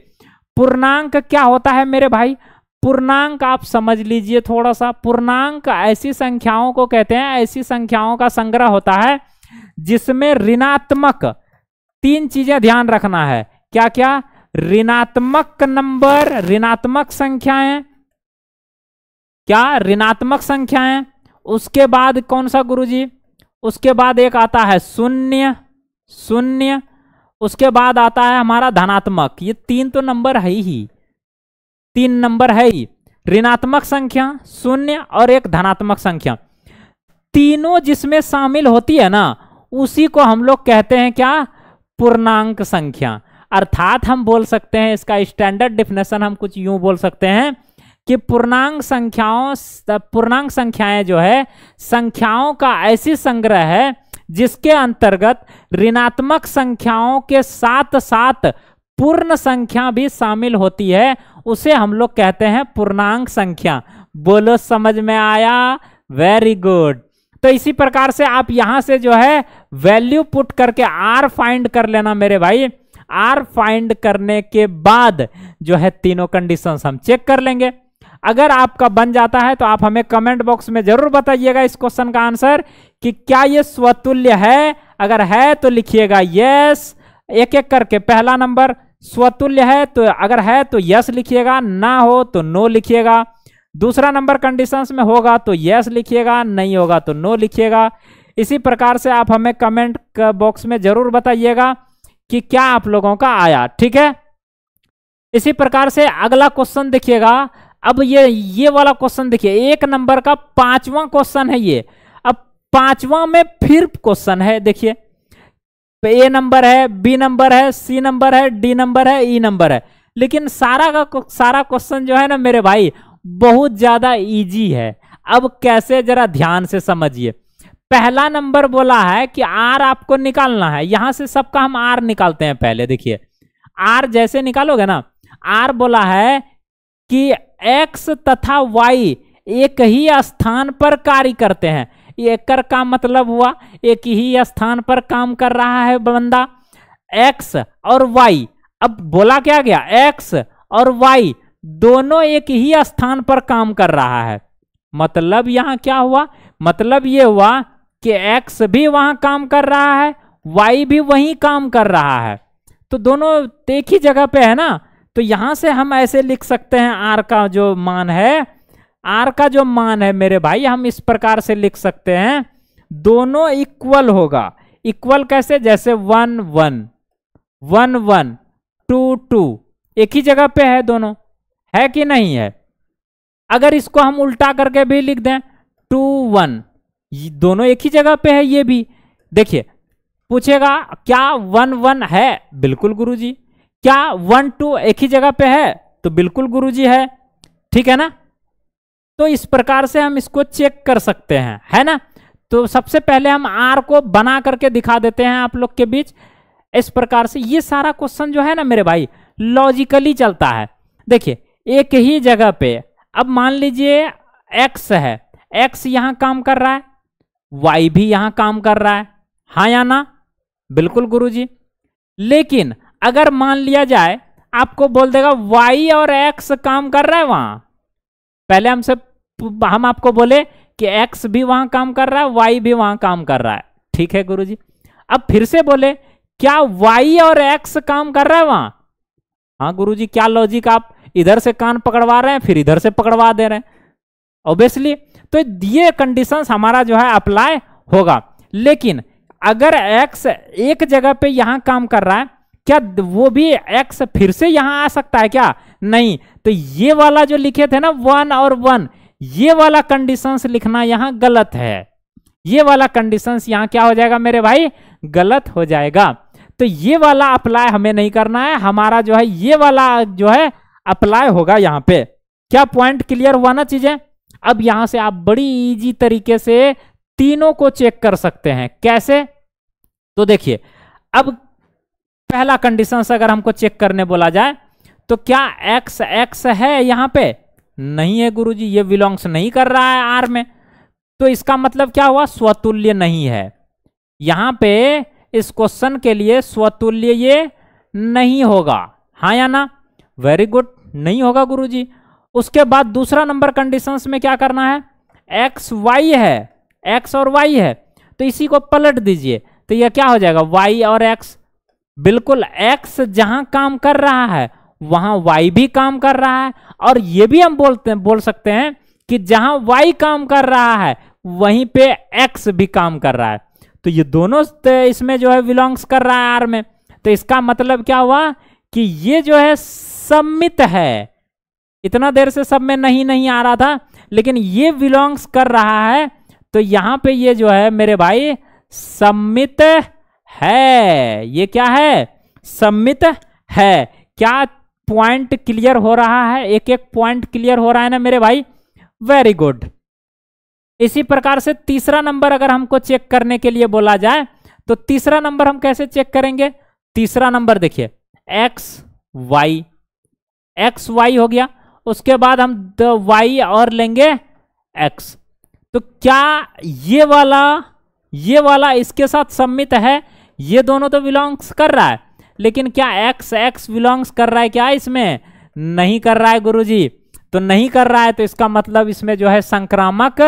पूर्णांक क्या होता है मेरे भाई? पूर्णांक आप समझ लीजिए थोड़ा सा। पूर्णांक ऐसी संख्याओं को कहते हैं, ऐसी संख्याओं का संग्रह होता है जिसमें ऋणात्मक 3 चीजें ध्यान रखना है। क्या क्या? ऋणात्मक नंबर, ऋणात्मक संख्याएं, क्या ऋणात्मक संख्याएं। उसके बाद कौन सा गुरुजी? उसके बाद एक आता है शून्य, शून्य। उसके बाद आता है हमारा धनात्मक। ये 3 तो नंबर है ही, 3 नंबर है ही। ऋणात्मक संख्या, शून्य और एक धनात्मक संख्या, तीनों जिसमें शामिल होती है ना, उसी को हम लोग कहते हैं क्या? पूर्णांक संख्या। अर्थात हम बोल सकते हैं, इसका स्टैंडर्ड डेफिनेशन हम कुछ यूं बोल सकते हैं कि पूर्णांक संख्याएं जो है संख्याओं का ऐसी संग्रह है जिसके अंतर्गत ऋणात्मक संख्याओं के साथ साथ पूर्ण संख्या भी शामिल होती है, उसे हम लोग कहते हैं पूर्णांक संख्या। बोलो समझ में आया? Very good. तो इसी प्रकार से आप यहां से जो है वैल्यू पुट करके आर फाइंड कर लेना मेरे भाई। आर फाइंड करने के बाद जो है तीनों कंडीशंस हम चेक कर लेंगे। अगर आपका बन जाता है तो आप हमें कमेंट बॉक्स में जरूर बताइएगा इस क्वेश्चन का आंसर कि क्या ये स्वतुल्य है। अगर है तो लिखिएगा यस, एक एक करके। पहला नंबर स्वतुल्य है तो अगर है तो यस लिखिएगा, ना हो तो नो लिखिएगा। दूसरा नंबर कंडीशंस में होगा तो यस लिखिएगा, नहीं होगा तो नो लिखिएगा। इसी प्रकार से आप हमें कमेंट बॉक्स में जरूर बताइएगा कि क्या आप लोगों का आया। ठीक है, इसी प्रकार से अगला क्वेश्चन देखिएगा। अब ये वाला क्वेश्चन देखिए, 1 नंबर का 5वां क्वेश्चन है ये। अब 5वां में फिर क्वेश्चन है, देखिए ए नंबर है, बी नंबर है, सी नंबर है, डी नंबर है, ई नंबर है। लेकिन सारा का सारा क्वेश्चन जो है ना मेरे भाई बहुत ज्यादा इजी है। अब कैसे, जरा ध्यान से समझिए। पहला नंबर बोला है कि आर आपको निकालना है, यहां से सबका हम आर निकालते हैं पहले। देखिए आर जैसे निकालोगे ना, आर बोला है कि एक्स तथा वाई एक ही स्थान पर कार्य करते हैं। ये का मतलब हुआ एक ही स्थान पर काम कर रहा है बंदा, एक्स और वाई। अब बोला क्या गया, एक्स और वाई दोनों एक ही स्थान पर काम कर रहा है। मतलब यहां क्या हुआ, मतलब ये हुआ कि एक्स भी वहां काम कर रहा है, वाई भी वहीं काम कर रहा है, तो दोनों एक ही जगह पे है ना। तो यहां से हम ऐसे लिख सकते हैं आर का जो मान है, आर का जो मान है मेरे भाई हम इस प्रकार से लिख सकते हैं, दोनों इक्वल होगा। इक्वल कैसे, जैसे 1 1 1 1 2 2 एक ही जगह पे है दोनों, है कि नहीं है। अगर इसको हम उल्टा करके भी लिख दें 2 1, दोनों एक ही जगह पे है। ये भी देखिए पूछेगा क्या 1 1 है, बिल्कुल गुरुजी। क्या 1 2 एक ही जगह पे है, तो बिल्कुल गुरुजी है, ठीक है ना। तो इस प्रकार से हम इसको चेक कर सकते हैं, है ना। तो सबसे पहले हम आर को बना करके दिखा देते हैं आप लोग के बीच। इस प्रकार से ये सारा क्वेश्चन जो है ना मेरे भाई लॉजिकली चलता है। देखिए एक ही जगह पे, अब मान लीजिए एक्स है, एक्स यहां काम कर रहा है, वाई भी यहां काम कर रहा है, हाँ या ना, बिल्कुल गुरुजी। लेकिन अगर मान लिया जाए आपको बोल देगा वाई और एक्स काम कर रहा है वहां, पहले हम आपको बोले कि एक्स भी वहां काम कर रहा है, वाई भी वहां काम कर रहा है, ठीक है गुरुजी। अब फिर से बोले क्या वाई और एक्स काम कर रहा है वहां, हाँ गुरुजी। क्या लॉजिक, आप इधर से कान पकड़वा रहे हैं फिर इधर से पकड़वा दे रहे हैं, ऑब्वियसली। तो ये कंडीशंस हमारा जो है अप्लाई होगा। लेकिन अगर एक्स एक जगह पे यहां काम कर रहा है, क्या वो भी एक्स फिर से यहां आ सकता है क्या, नहीं। तो ये वाला जो लिखे थे ना 1 और 1, ये वाला कंडीशंस लिखना यहां गलत है। ये वाला कंडीशंस यहां क्या हो जाएगा मेरे भाई, गलत हो जाएगा। तो ये वाला अप्लाई हमें नहीं करना है, हमारा जो है ये वाला जो है अप्लाई होगा यहां पे। क्या पॉइंट क्लियर हुआ ना चीजें। अब यहां से आप बड़ी इजी तरीके से तीनों को चेक कर सकते हैं। कैसे, तो देखिए अब पहला कंडीशन अगर हमको चेक करने बोला जाए तो क्या एक्स एक्स है यहां पे, नहीं है गुरुजी, ये बिलोंग्स नहीं कर रहा है आर में। तो इसका मतलब क्या हुआ, स्वतुल्य नहीं है। यहां पे इस क्वेश्चन के लिए स्वतुल्य ये नहीं होगा, हाँ या ना, वेरी गुड, नहीं होगा गुरुजी। उसके बाद दूसरा नंबर कंडीशंस में क्या करना है, एक्स वाई है, एक्स और वाई है, तो इसी को पलट दीजिए। तो यह क्या हो जाएगा, वाई और एक्स, बिल्कुल एक्स जहां काम कर रहा है वहां वाई भी काम कर रहा है। और ये भी हम बोल सकते हैं कि जहां वाई काम कर रहा है वहीं पे एक्स भी काम कर रहा है। तो ये दोनों इसमें जो है बिलोंग्स कर रहा है आर में। तो इसका मतलब क्या हुआ कि ये जो है सम्मित है। इतना देर से सब में नहीं आ रहा था, लेकिन ये बिलोंग्स कर रहा है। तो यहां पे ये जो है मेरे भाई सम्मित है। ये क्या है, सम्मित है। क्या पॉइंट क्लियर हो रहा है, एक एक पॉइंट क्लियर हो रहा है ना मेरे भाई, वेरी गुड। इसी प्रकार से तीसरा नंबर अगर हमको चेक करने के लिए बोला जाए तो तीसरा नंबर हम कैसे चेक करेंगे। तीसरा नंबर देखिए एक्स वाई, एक्स वाई हो गया, उसके बाद हम वाई और लेंगे एक्स। तो क्या ये वाला इसके साथ सम्मित है, ये दोनों तो बिलोंग्स कर रहा है, लेकिन क्या एक्स एक्स बिलोंग्स कर रहा है क्या इसमें, नहीं कर रहा है गुरुजी। तो नहीं कर रहा है तो इसका मतलब इसमें जो है संक्रामक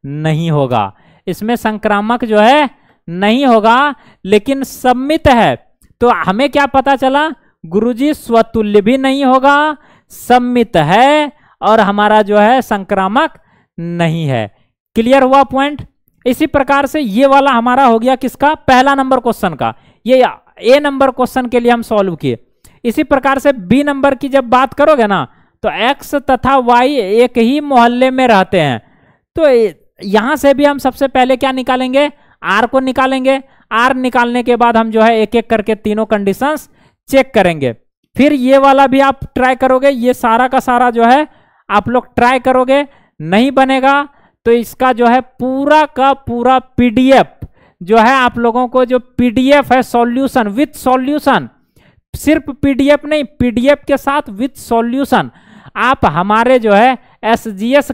नहीं होगा, इसमें संक्रामक जो है नहीं होगा, लेकिन सम्मित है। तो हमें क्या पता चला गुरुजी, स्वतुल्य भी नहीं होगा, सम्मित है, और हमारा जो है संक्रामक नहीं है। क्लियर हुआ पॉइंट। इसी प्रकार से ये वाला हमारा हो गया किसका, पहला नंबर क्वेश्चन का। ये ए नंबर क्वेश्चन के लिए हम सॉल्व किए। इसी प्रकार से बी नंबर की जब बात करोगे ना, तो एक्स तथा वाई एक ही मोहल्ले में रहते हैं। तो यहां से भी हम सबसे पहले क्या निकालेंगे, आर को निकालेंगे। आर निकालने के बाद हम जो है एक एक करके तीनों कंडीशंस चेक करेंगे। फिर ये वाला भी आप ट्राई करोगे, ये सारा का सारा जो है आप लोग ट्राई करोगे, नहीं बनेगा तो इसका जो है पूरा का पूरा पीडीएफ जो है आप लोगों को, जो पीडीएफ है सॉल्यूशन विथ सॉल्यूशन, सिर्फ पीडीएफ नहीं, पीडीएफ के साथ विथ सॉल्यूशन आप हमारे जो है एसजीएस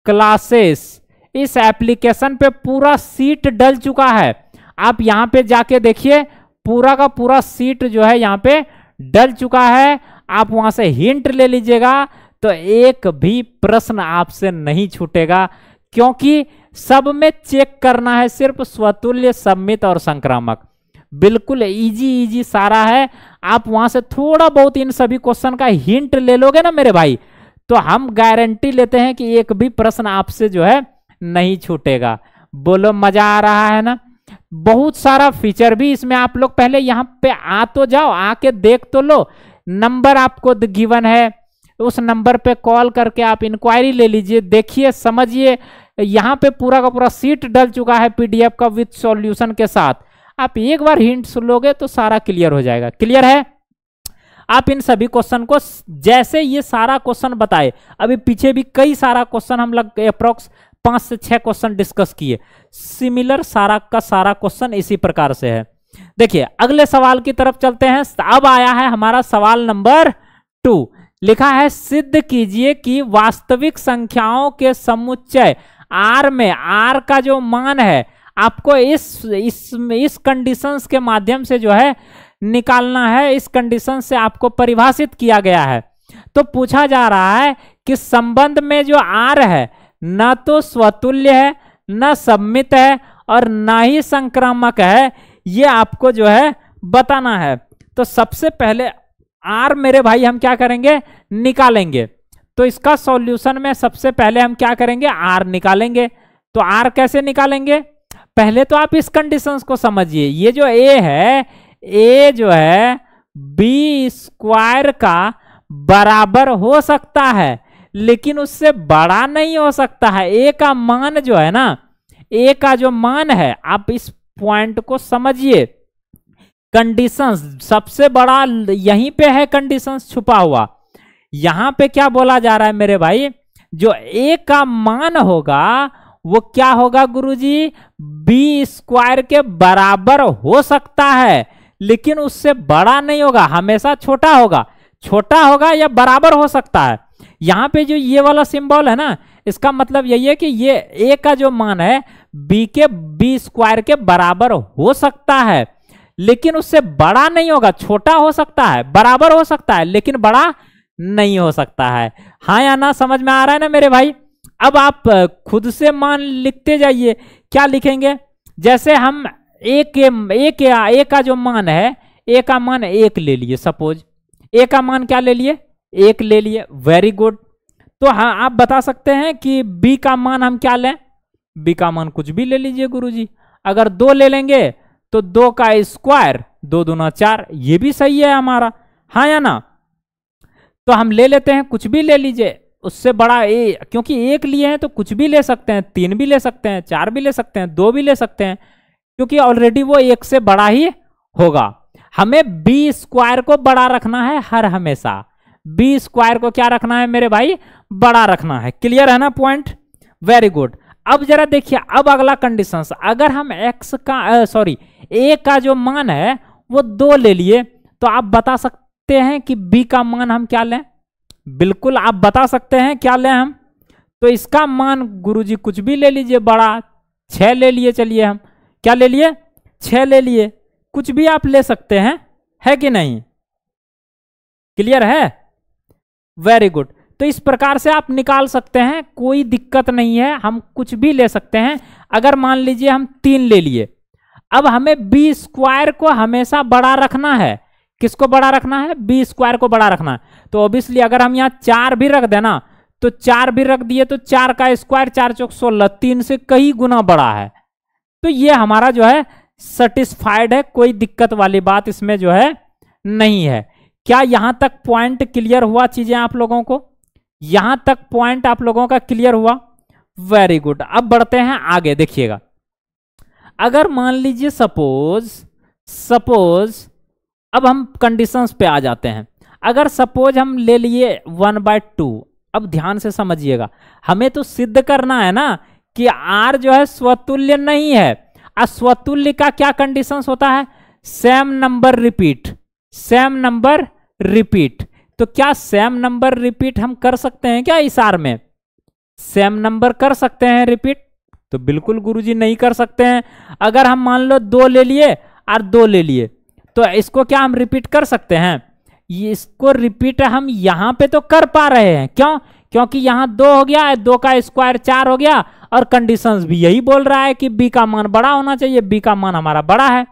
क्लासेस इस एप्लीकेशन पे पूरा सीट डल चुका है। आप यहाँ पे जाके देखिए, पूरा का पूरा सीट जो है यहाँ पे डल चुका है। आप वहां से हिंट ले लीजिएगा तो एक भी प्रश्न आपसे नहीं छूटेगा, क्योंकि सब में चेक करना है सिर्फ स्वतुल्य, सम्मित और संक्रामक। बिल्कुल इजी सारा है। आप वहां से थोड़ा बहुत इन सभी क्वेश्चन का हिंट ले लोगे ना मेरे भाई, तो हम गारंटी लेते हैं कि एक भी प्रश्न आपसे जो है नहीं छूटेगा। बोलो मजा आ रहा है ना। बहुत सारा फीचर भी इसमें आप लोग पहले यहाँ पे आ तो जाओ, आके देख तो लो। नंबर आपको गिवन है, उस नंबर पे कॉल करके आप इंक्वायरी ले लीजिए, देखिए समझिए। यहाँ पे पूरा का पूरा सीट डल चुका है पीडीएफ का विथ सॉल्यूशन के साथ। आप एक बार हिंट सुन लोगे तो सारा क्लियर हो जाएगा। क्लियर है? आप इन सभी क्वेश्चन को, जैसे ये सारा क्वेश्चन बताए, अभी पीछे भी कई सारा क्वेश्चन हम लोग अप्रोक्स 5 से 6 क्वेश्चन डिस्कस किए, सिमिलर सारा का सारा क्वेश्चन इसी प्रकार से है। देखिए अगले सवाल की तरफ चलते हैं। अब आया है हमारा सवाल नंबर 2। लिखा है सिद्ध कीजिए कि वास्तविक संख्याओं के समुच्चय आर में आर का जो मान है आपको इस कंडीशंस के माध्यम से जो है निकालना है। इस कंडीशन से आपको परिभाषित किया गया है। तो पूछा जा रहा है कि संबंध में जो आर है न तो स्वतुल्य है, न सम्मित है और न ही संक्रामक है, ये आपको जो है बताना है। तो सबसे पहले आर मेरे भाई हम क्या करेंगे, निकालेंगे। तो इसका सॉल्यूशन में सबसे पहले हम क्या करेंगे, आर निकालेंगे। तो आर कैसे निकालेंगे, पहले तो आप इस कंडीशंस को समझिए। ये जो ए है, ए जो है बी स्क्वायर का बराबर हो सकता है लेकिन उससे बड़ा नहीं हो सकता है। ए का मान जो है ना, ए का जो मान है, आप इस पॉइंट को समझिए। कंडीशंस सबसे बड़ा यहीं पे है, कंडीशंस छुपा हुआ। यहां पे क्या बोला जा रहा है मेरे भाई, जो ए का मान होगा वो क्या होगा गुरुजी, बी स्क्वायर के बराबर हो सकता है लेकिन उससे बड़ा नहीं होगा, हमेशा छोटा होगा। छोटा होगा या बराबर हो सकता है। यहां पे जो ये वाला सिंबल है ना, इसका मतलब यही है कि ये ए का जो मान है बी स्क्वायर के बराबर हो सकता है लेकिन उससे बड़ा नहीं होगा। छोटा हो सकता है, बराबर हो सकता है लेकिन बड़ा नहीं हो सकता है। हाँ या ना, समझ में आ रहा है ना मेरे भाई। अब आप खुद से मान लिखते जाइए। क्या लिखेंगे, जैसे हम ए का जो मान है, ए का मान 1 ले लिए, सपोज ए का मान क्या ले लिए, 1 ले लिए। Very good. तो हाँ आप बता सकते हैं कि बी का मान हम क्या लें, बी का मान कुछ भी ले लीजिए गुरुजी। अगर 2 ले लेंगे तो 2 का स्क्वायर, 2 दूना 4, ये भी सही है हमारा। हाँ या ना। तो हम ले लेते हैं, कुछ भी ले लीजिए, उससे बड़ा ए, क्योंकि 1 लिए हैं तो कुछ भी ले सकते हैं, 3 भी ले सकते हैं, 4 भी ले सकते हैं, 2 भी ले सकते हैं, क्योंकि ऑलरेडी वो 1 से बड़ा ही होगा। हमें बी स्क्वायर को बड़ा रखना है हर हमेशा। बी स्क्वायर को क्या रखना है मेरे भाई, बड़ा रखना है। क्लियर है ना पॉइंट? Very good. अब जरा देखिए, अब अगला कंडीशन, अगर हम एक्स का ए का जो मान है वो 2 ले लिए, तो आप बता सकते हैं कि बी का मान हम क्या लें। बिल्कुल आप बता सकते हैं क्या लें हम। तो इसका मान गुरुजी कुछ भी ले लीजिए, बड़ा 6 ले लिए। चलिए हम क्या ले लिए, 6 ले लिए। कुछ भी आप ले सकते हैं, है कि नहीं? क्लियर है? Very good. तो इस प्रकार से आप निकाल सकते हैं, कोई दिक्कत नहीं है, हम कुछ भी ले सकते हैं। अगर मान लीजिए हम 3 ले लिए, अब हमें बी स्क्वायर को हमेशा बड़ा रखना है। किसको बड़ा रखना है, बी स्क्वायर को बड़ा रखना है। तो ऑब्वियसली अगर हम यहाँ 4 भी रख देना, तो 4 भी रख दिए तो 4 का स्क्वायर 4 चौक 16, 3 से कई गुना बड़ा है। तो ये हमारा जो है सेटिस्फाइड है, कोई दिक्कत वाली बात इसमें जो है नहीं है। क्या यहां तक पॉइंट क्लियर हुआ चीजें आप लोगों को? यहां तक पॉइंट आप लोगों का क्लियर हुआ? Very good. अब बढ़ते हैं आगे, देखिएगा अगर मान लीजिए सपोज अब हम कंडीशंस पे आ जाते हैं। अगर सपोज हम ले लिए 1/2, अब ध्यान से समझिएगा, हमें तो सिद्ध करना है ना कि R जो है स्वतुल्य नहीं है। अस्वतुल्य का क्या कंडीशंस होता है? Same number repeat. तो क्या सेम नंबर रिपीट हम कर सकते हैं क्या इस R में? सेम नंबर कर सकते हैं रिपीट? तो बिल्कुल गुरुजी नहीं कर सकते हैं। अगर हम मान लो 2 ले लिए और 2 ले लिए, तो इसको क्या हम रिपीट कर सकते हैं? इसको रिपीट हम यहां पे तो कर पा रहे हैं, क्यों? क्योंकि यहां 2 हो गया, 2 का स्क्वायर 4 हो गया, और कंडीशंस भी यही बोल रहा है कि b का मान बड़ा होना चाहिए, b का मान हमारा बड़ा है।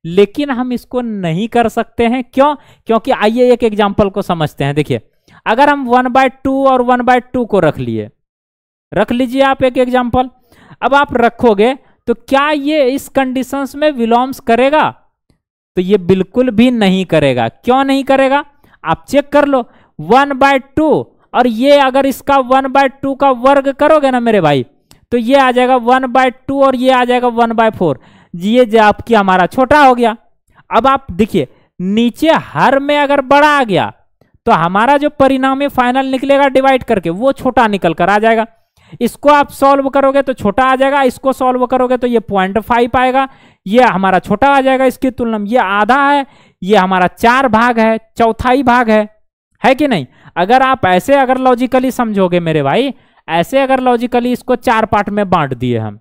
लेकिन हम इसको नहीं कर सकते हैं, क्यों? क्योंकि आइए एक एग्जांपल को समझते हैं। देखिए अगर हम 1/2 और 1/2 को रख लीजिए आप एक एग्जांपल। अब आप रखोगे तो क्या ये इस कंडीशंस में बिलोंग्स करेगा? तो ये बिल्कुल भी नहीं करेगा। क्यों नहीं करेगा? आप चेक कर लो, 1/2 और ये अगर इसका 1/2 का वर्ग करोगे ना मेरे भाई, तो ये आ जाएगा 1/2 और ये आ जाएगा 1/4। ये जो आपकी हमारा छोटा हो गया। अब आप देखिए नीचे हर में अगर बड़ा आ गया तो हमारा जो परिणामी फाइनल निकलेगा डिवाइड करके, वो छोटा निकल कर आ जाएगा। इसको आप सॉल्व करोगे तो छोटा आ जाएगा, इसको सॉल्व करोगे तो ये 0.5 आएगा, ये हमारा छोटा आ जाएगा इसकी तुलना में। ये आधा है, ये हमारा 4 भाग है, चौथाई भाग है कि नहीं? अगर आप ऐसे अगर लॉजिकली समझोगे मेरे भाई, ऐसे अगर लॉजिकली इसको 4 पार्ट में बांट दिए हम,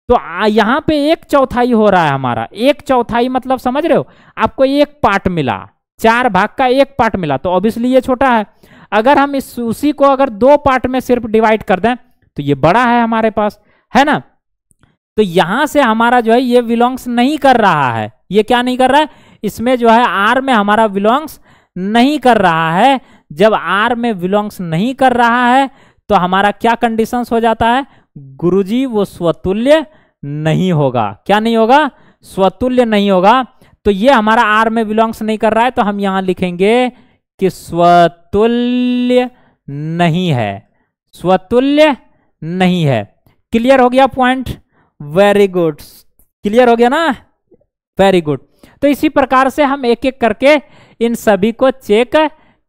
तो यहां पे 1/4 हो रहा है हमारा। 1/4 मतलब समझ रहे हो, आपको 1 पार्ट मिला, 4 भाग का 1 पार्ट मिला, तो ऑब्वियसली ये छोटा है। अगर हम उसी को अगर 2 पार्ट में सिर्फ डिवाइड कर दें तो ये बड़ा है हमारे पास, है ना? तो यहां से हमारा जो है ये बिलोंग्स नहीं कर रहा है। ये क्या नहीं कर रहा है? इसमें जो है R में हमारा बिलोंग्स नहीं कर रहा है। जब R में बिलोंग्स नहीं कर रहा है तो हमारा क्या कंडीशंस हो जाता है? गुरुजी वो स्वतुल्य नहीं होगा। क्या नहीं होगा? स्वतुल्य नहीं होगा। तो ये हमारा R में बिलोंग्स नहीं कर रहा है, तो हम यहां लिखेंगे कि स्वतुल्य नहीं है, स्वतुल्य नहीं है। क्लियर हो गया पॉइंट? वेरी गुड, क्लियर हो गया ना? Very good. तो इसी प्रकार से हम एक एक करके इन सभी को चेक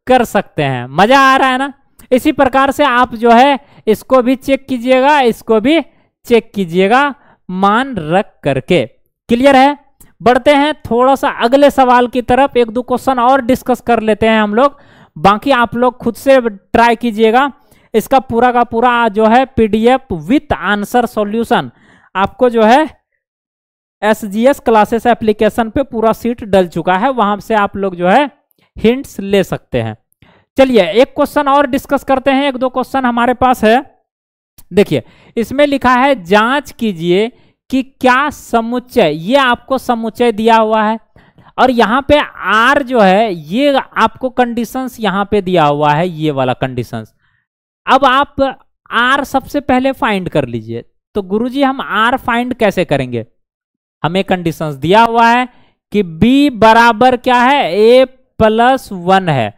कर सकते हैं। मजा आ रहा है ना? इसी प्रकार से आप जो है इसको भी चेक कीजिएगा, इसको भी चेक कीजिएगा मान रख करके। क्लियर है? बढ़ते हैं थोड़ा सा अगले सवाल की तरफ। 1-2 क्वेश्चन और डिस्कस कर लेते हैं हम लोग, बाकी आप लोग खुद से ट्राई कीजिएगा। इसका पूरा का पूरा जो है PDF विथ आंसर सॉल्यूशन आपको जो है SGS क्लासेस एप्लीकेशन पे पूरा सीट डल चुका है, वहां से आप लोग जो है हिंट्स ले सकते हैं। चलिए एक क्वेश्चन और डिस्कस करते हैं। 1-2 क्वेश्चन हमारे पास है। देखिए इसमें लिखा है जांच कीजिए कि क्या समुच्चय, ये आपको समुच्चय दिया हुआ है और यहाँ पे R जो है ये आपको कंडीशंस यहाँ पे दिया हुआ है, ये वाला कंडीशंस। अब आप R सबसे पहले फाइंड कर लीजिए। तो गुरुजी हम R फाइंड कैसे करेंगे? हमें कंडीशंस दिया हुआ है कि B बराबर क्या है? A+1 है।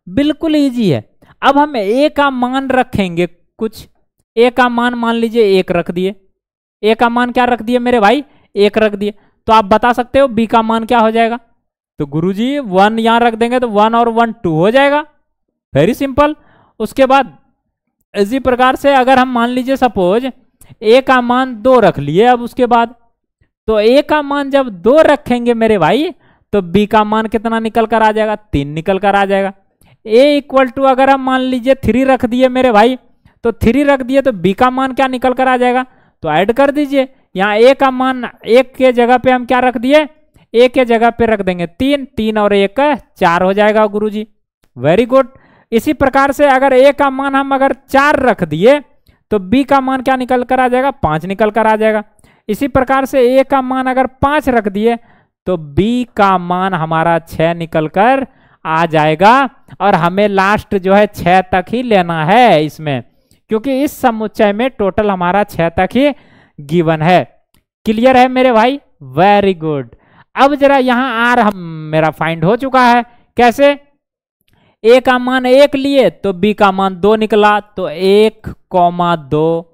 बिल्कुल इजी है। अब हम A का मान रखेंगे कुछ। A का मान मान लीजिए 1 रख दिए। A का मान क्या रख दिए मेरे भाई? 1 रख दिए। तो आप बता सकते हो B का मान क्या हो जाएगा? तो गुरुजी 1 यहां रख देंगे तो 1 और 1 2 हो जाएगा। Very simple. उसके बाद इसी प्रकार से अगर हम मान लीजिए सपोज A का मान 2 रख लिए, अब उसके बाद तो A का मान जब 2 रखेंगे मेरे भाई तो B का मान कितना निकल कर आ जाएगा? 3 निकल कर आ जाएगा। A इक्वल टू अगर हम मान लीजिए 3 रख दिए मेरे भाई, तो 3 रख दिए तो B का मान क्या निकल कर आ जाएगा? तो ऐड कर दीजिए। यहाँ A का मान 1 के जगह पे हम क्या रख दिए? A के जगह पे रख देंगे 3, 3 और 1 4 हो जाएगा गुरुजी। Very good. इसी प्रकार से अगर A का मान हम अगर 4 रख दिए तो B का मान क्या निकल कर आ जाएगा? 5 निकल कर आ जाएगा। इसी प्रकार से A का मान अगर 5 रख दिए तो B का मान हमारा 6 निकल कर आ जाएगा। और हमें लास्ट जो है 6 तक ही लेना है इसमें, क्योंकि इस समुच्चय में टोटल हमारा 6 तक ही गिवन है। क्लियर है मेरे भाई? Very good. अब जरा यहाँ R हम मेरा फाइंड हो चुका है। कैसे? A का मान 1 लिए तो B का मान 2 निकला, तो 1, 2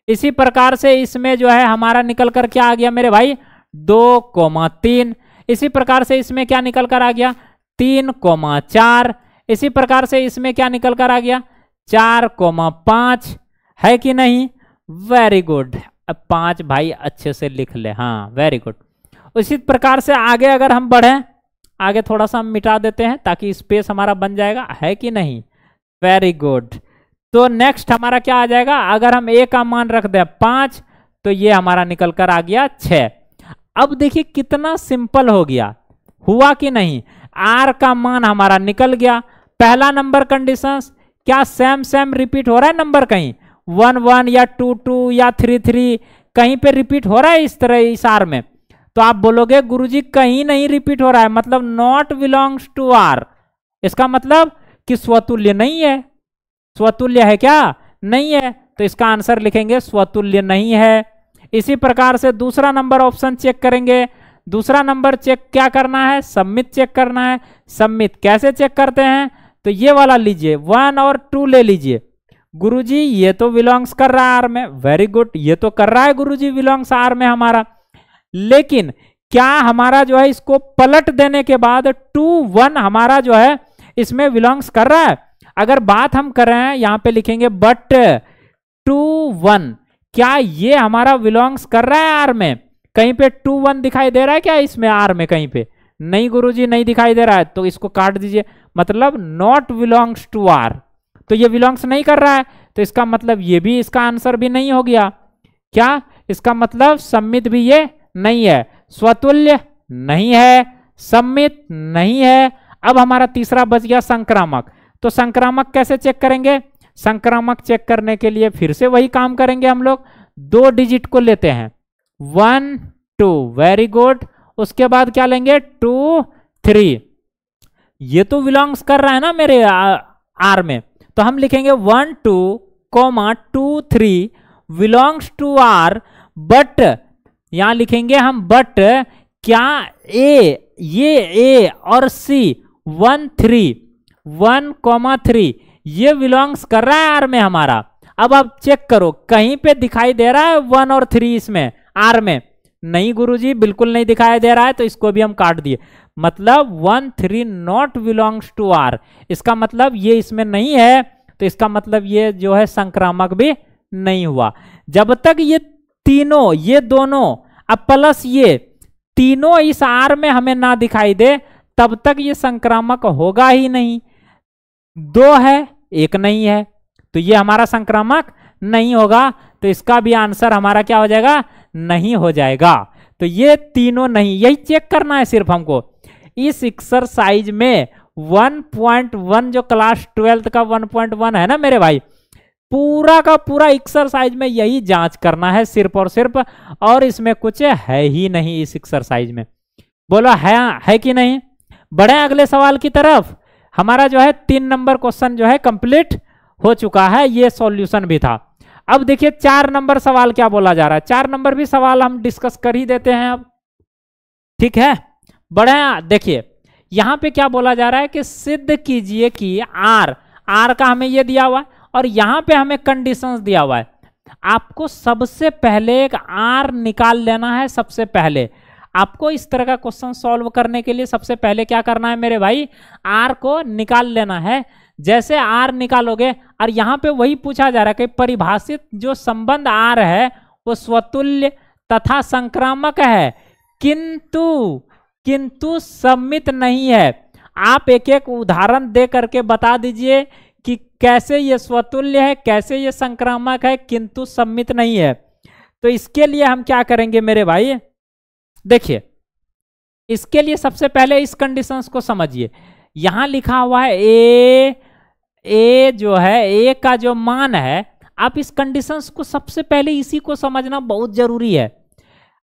इसी प्रकार से इसमें जो है हमारा निकल कर क्या आ गया मेरे भाई 2,3। इसी प्रकार से इसमें क्या निकल कर आ गया 3,4। इसी प्रकार से इसमें क्या निकल कर आ गया 4,5, है कि नहीं। Very good. अब 5 भाई अच्छे से लिख ले, हाँ वेरी गुड। इसी प्रकार से आगे अगर हम बढ़ें, आगे थोड़ा सा हम मिटा देते हैं ताकि स्पेस हमारा बन जाएगा, है कि नहीं। Very good. तो नेक्स्ट हमारा क्या आ जाएगा, अगर हम a का मान रख दें 5 तो ये हमारा निकल कर आ गया 6। अब देखिए कितना सिंपल हो गया, हुआ कि नहीं। r का मान हमारा निकल गया। पहला नंबर कंडीशंस क्या सेम रिपीट हो रहा है नंबर, कहीं 1 1 या 2 2 या 3 3 कहीं पे रिपीट हो रहा है इस तरह इस r में। तो आप बोलोगे गुरुजी कहीं नहीं रिपीट हो रहा है, मतलब नॉट बिलोंग्स टू r। इसका मतलब कि स्वतुल्य नहीं है। स्वतुल्य है क्या, नहीं है, तो इसका आंसर लिखेंगे स्वतुल्य नहीं है। इसी प्रकार से दूसरा नंबर ऑप्शन चेक करेंगे। दूसरा नंबर चेक क्या करना है, सम्मित चेक करना है। सम्मित कैसे चेक करते हैं, तो ये वाला लीजिए 1 और 2 ले लीजिए। गुरुजी ये तो बिलोंग्स कर रहा है आर में, वेरी गुड, ये तो कर रहा है गुरुजी बिलोंग्स आर में हमारा। लेकिन क्या हमारा जो है इसको पलट देने के बाद 2 1 हमारा जो है इसमें बिलोंग्स कर रहा है। अगर बात हम कर रहे हैं यहां पे लिखेंगे बट 2 1 क्या ये हमारा बिलोंग्स कर रहा है आर में। कहीं पे 2 1 दिखाई दे रहा है क्या इसमें आर में, कहीं पे नहीं गुरुजी नहीं दिखाई दे रहा है, तो इसको काट दीजिए। मतलब नॉट बिलोंग्स टू आर, तो ये बिलोंग्स नहीं कर रहा है, तो इसका मतलब ये भी इसका आंसर भी नहीं हो गया। क्या इसका मतलब सम्मित भी ये नहीं है, स्वतुल्य नहीं है, सम्मित नहीं है। अब हमारा तीसरा बच गया संक्रामक। तो संक्रामक कैसे चेक करेंगे, संक्रामक चेक करने के लिए फिर से वही काम करेंगे हम लोग। 2 डिजिट को लेते हैं 1 2, वेरी गुड। उसके बाद क्या लेंगे 2 3। ये तो बिलोंग्स कर रहा है ना मेरे आर में, तो हम लिखेंगे 1 2, 2 3 बिलोंग्स टू आर। बट यहां लिखेंगे हम बट क्या ए और सी 1 3 ये बिलोंग्स कर रहा है आर में हमारा। अब आप चेक करो कहीं पे दिखाई दे रहा है 1 और 3 इसमें आर में, नहीं गुरुजी बिल्कुल नहीं दिखाई दे रहा है, तो इसको भी हम काट दिए। मतलब 1 3 नॉट बिलोंग्स टू आर, इसका मतलब ये इसमें नहीं है, तो इसका मतलब ये जो है संक्रामक भी नहीं हुआ। जब तक ये तीनों, ये दोनों अब प्लस ये तीनों इस आर में हमें ना दिखाई दे तब तक ये संक्रामक होगा ही नहीं। 2 है 1 नहीं है, तो ये हमारा संक्रामक नहीं होगा, तो इसका भी आंसर हमारा क्या हो जाएगा, नहीं हो जाएगा। तो ये तीनों नहीं, यही चेक करना है सिर्फ हमको। इस एक्सरसाइज में 1.1 जो क्लास 12 का 1.1 है ना मेरे भाई, पूरा का पूरा एक्सरसाइज में यही जांच करना है सिर्फ और सिर्फ, और इसमें कुछ है ही नहीं इस एक्सरसाइज में। बोलो है कि नहीं। बढ़े अगले सवाल की तरफ। हमारा जो है 3 नंबर क्वेश्चन जो है कंप्लीट हो चुका है, ये सॉल्यूशन भी था। अब देखिए 4 नंबर सवाल क्या बोला जा रहा है। 4 नंबर भी सवाल हम डिस्कस कर ही देते हैं अब, ठीक है। बढ़े देखिए यहां पे क्या बोला जा रहा है कि सिद्ध कीजिए कि आर का हमें ये दिया हुआ है और यहां पे हमें कंडीशंस दिया हुआ है। आपको सबसे पहले एक आर निकाल लेना है। सबसे पहले आपको इस तरह का क्वेश्चन सॉल्व करने के लिए सबसे पहले क्या करना है मेरे भाई, आर को निकाल लेना है। जैसे आर निकालोगे, और यहां पे वही पूछा जा रहा है कि परिभाषित जो संबंध आर है वो स्वतुल्य तथा संक्रामक है, किंतु सम्मित नहीं है। आप एक एक उदाहरण दे करके बता दीजिए कि कैसे ये स्वतुल्य है, कैसे ये संक्रामक है, किंतु सम्मित नहीं है। तो इसके लिए हम क्या करेंगे मेरे भाई, देखिए इसके लिए सबसे पहले इस कंडीशंस को समझिए। यहां लिखा हुआ है ए जो है ए का जो मान है, आप इस कंडीशंस को सबसे पहले इसी को समझना बहुत जरूरी है।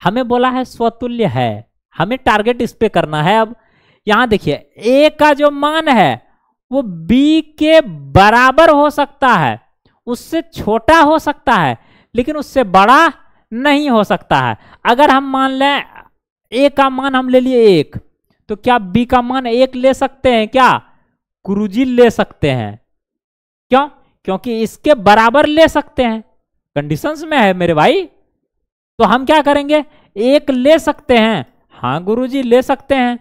हमें बोला है स्वतुल्य है, हमें टारगेट इस पे करना है। अब यहां देखिए ए का जो मान है वो बी के बराबर हो सकता है, उससे छोटा हो सकता है, लेकिन उससे बड़ा नहीं हो सकता है। अगर हम मान लें ए का मान हम ले लिए 1, तो क्या बी का मान 1 ले सकते हैं क्या, गुरुजी ले सकते हैं। क्यों, क्योंकि इसके बराबर ले सकते हैं। कंडीशंस में है मेरे भाई। तो हम क्या करेंगे, एक ले सकते हैं। हाँ गुरुजी ले सकते हैं।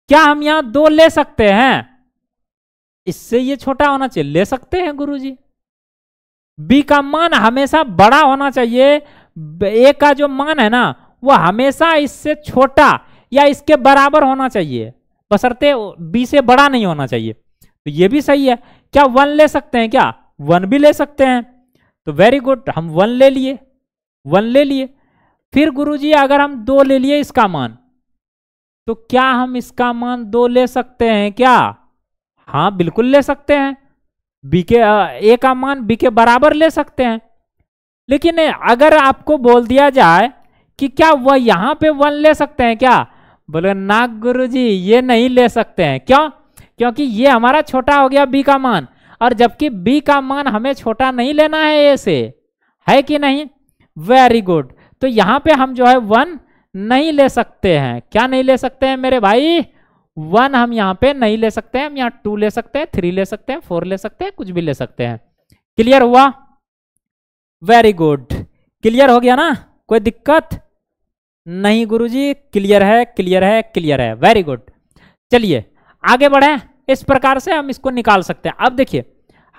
क्या हम यहां 2 ले सकते हैं? इससे ये छोटा होना चाहिए, ले सकते हैं गुरुजी। बी का मान हमेशा बड़ा होना चाहिए। ए का जो मान है ना वो हमेशा इससे छोटा या इसके बराबर होना चाहिए, बशर्ते बी से बड़ा नहीं होना चाहिए। तो ये भी सही है। क्या 1 ले सकते हैं? क्या 1 भी ले सकते हैं? तो वेरी गुड, हम 1 ले लिए, 1 ले लिए। फिर गुरुजी अगर हम 2 ले लिए इसका मान, तो क्या हम इसका मान 2 ले सकते हैं क्या? हाँ बिल्कुल ले सकते हैं। बी के ए का मान बी के बराबर ले सकते हैं। लेकिन अगर आपको बोल दिया जाए कि क्या वह यहां पे 1 ले सकते हैं क्या? बोले ना गुरुजी ये नहीं ले सकते हैं। क्यों? क्योंकि ये हमारा छोटा हो गया बी का मान, और जबकि बी का मान हमें छोटा नहीं लेना है ए से, है कि नहीं? Very good. तो यहां पे हम जो है 1 नहीं ले सकते हैं। क्या नहीं ले सकते हैं मेरे भाई? 1 हम यहाँ पे नहीं ले सकते हैं। हम यहाँ 2 ले सकते हैं, 3 ले सकते हैं, 4 ले सकते हैं, कुछ भी ले सकते हैं। क्लियर हुआ? वेरी गुड, क्लियर हो गया ना? कोई दिक्कत नहीं गुरुजी? क्लियर है, क्लियर है, क्लियर है। Very good. चलिए आगे बढ़े। इस प्रकार से हम इसको निकाल सकते हैं। अब देखिए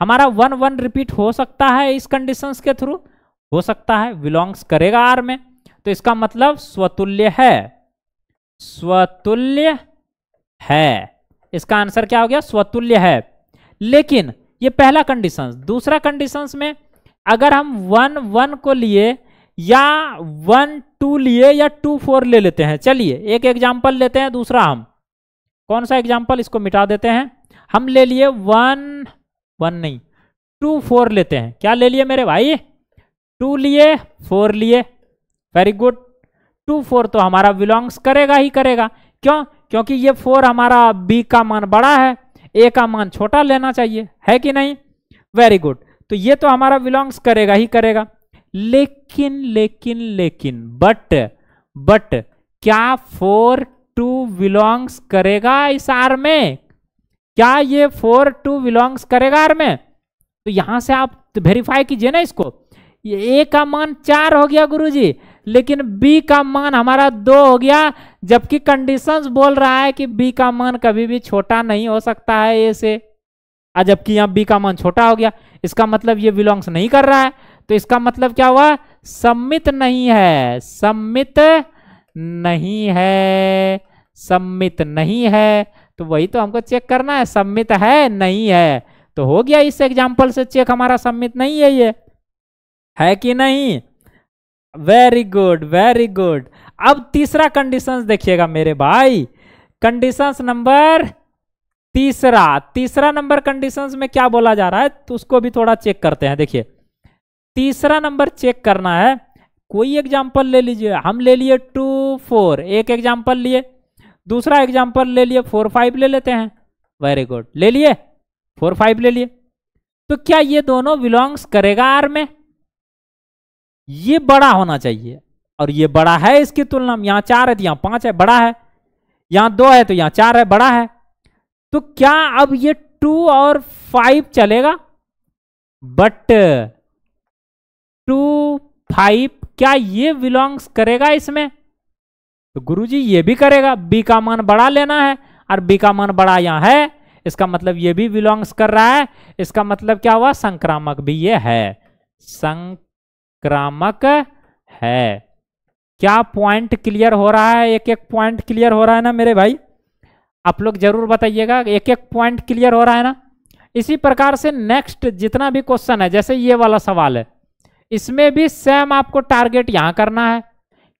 हमारा 1 1 रिपीट हो सकता है इस कंडीशंस के थ्रू, हो सकता है, बिलोंग्स करेगा आर में, तो इसका मतलब स्वतुल्य है, स्वतुल्य है। इसका आंसर क्या हो गया? स्वतुल्य है। लेकिन ये पहला कंडीशन। दूसरा कंडीशंस में अगर हम 1 1 को लिए या 1 2 लिए या 2 4 ले लेते हैं। चलिए एक एग्जांपल लेते हैं दूसरा। हम कौन सा एग्जांपल, इसको मिटा देते हैं। हम ले लिए 1 1 नहीं 2 4 लेते हैं। क्या ले लिए मेरे भाई? 2 लिए, 4 लिए। Very good. 2 4 तो हमारा बिलोंग्स करेगा ही करेगा। क्यों? क्योंकि ये 4 हमारा बी का मान बड़ा है, ए का मान छोटा लेना चाहिए, है कि नहीं? Very good. तो ये तो हमारा बिलोंग्स करेगा ही करेगा। लेकिन लेकिन लेकिन बट क्या 4 2 बिलोंग्स करेगा इस आर में? क्या ये 4 2 बिलोंग्स करेगा आर में? तो यहां से आप वेरीफाई कीजिए ना इसको। ये ए का मान 4 हो गया गुरुजी, लेकिन बी का मान हमारा 2 हो गया, जबकि कंडीशंस बोल रहा है कि बी का मान कभी भी छोटा नहीं हो सकता है ए से, और जबकि यहाँ बी का मान छोटा हो गया। इसका मतलब ये बिलोंग्स नहीं कर रहा है। तो इसका मतलब क्या हुआ? सम्मित नहीं है, सम्मित नहीं है, सम्मित नहीं है। तो वही तो हमको चेक करना है, सम्मित है नहीं है। तो हो गया इस एग्जाम्पल से चेक, हमारा सम्मित नहीं है ये, है कि नहीं? Very good, very good. अब तीसरा कंडीशंस देखिएगा मेरे भाई। कंडीशंस नंबर तीसरा नंबर कंडीशंस में क्या बोला जा रहा है, तो उसको भी थोड़ा चेक करते हैं। देखिए तीसरा नंबर चेक करना है। कोई एग्जांपल ले लीजिए। हम ले लिए 2 4, एक एग्जांपल लिए। दूसरा एग्जांपल ले लिए 4 5 ले लेते हैं। वेरी गुड, ले लिए 4 5 ले लिए। तो क्या ये दोनों बिलोंग्स करेगा आर में? ये बड़ा होना चाहिए, और ये बड़ा है इसकी तुलना में। यहाँ 4 है तो यहाँ 5 है, बड़ा है। यहाँ 2 है तो यहाँ 4 है, बड़ा है। तो क्या अब ये 2 और 5 चलेगा? बट 2 5 क्या ये बिलोंग्स करेगा इसमें? तो गुरुजी ये भी करेगा। बी का मान बड़ा लेना है, और बी का मान बड़ा यहाँ है, इसका मतलब ये भी बिलोंग्स कर रहा है। इसका मतलब क्या हुआ? संक्रामक भी ये है, संक्रामक है। क्या पॉइंट क्लियर हो रहा है? एक एक पॉइंट क्लियर हो रहा है ना मेरे भाई? आप लोग जरूर बताइएगा, एक एक पॉइंट क्लियर हो रहा है ना? इसी प्रकार से नेक्स्ट जितना भी क्वेश्चन है, जैसे ये वाला सवाल है, इसमें भी सेम आपको टारगेट यहां करना है।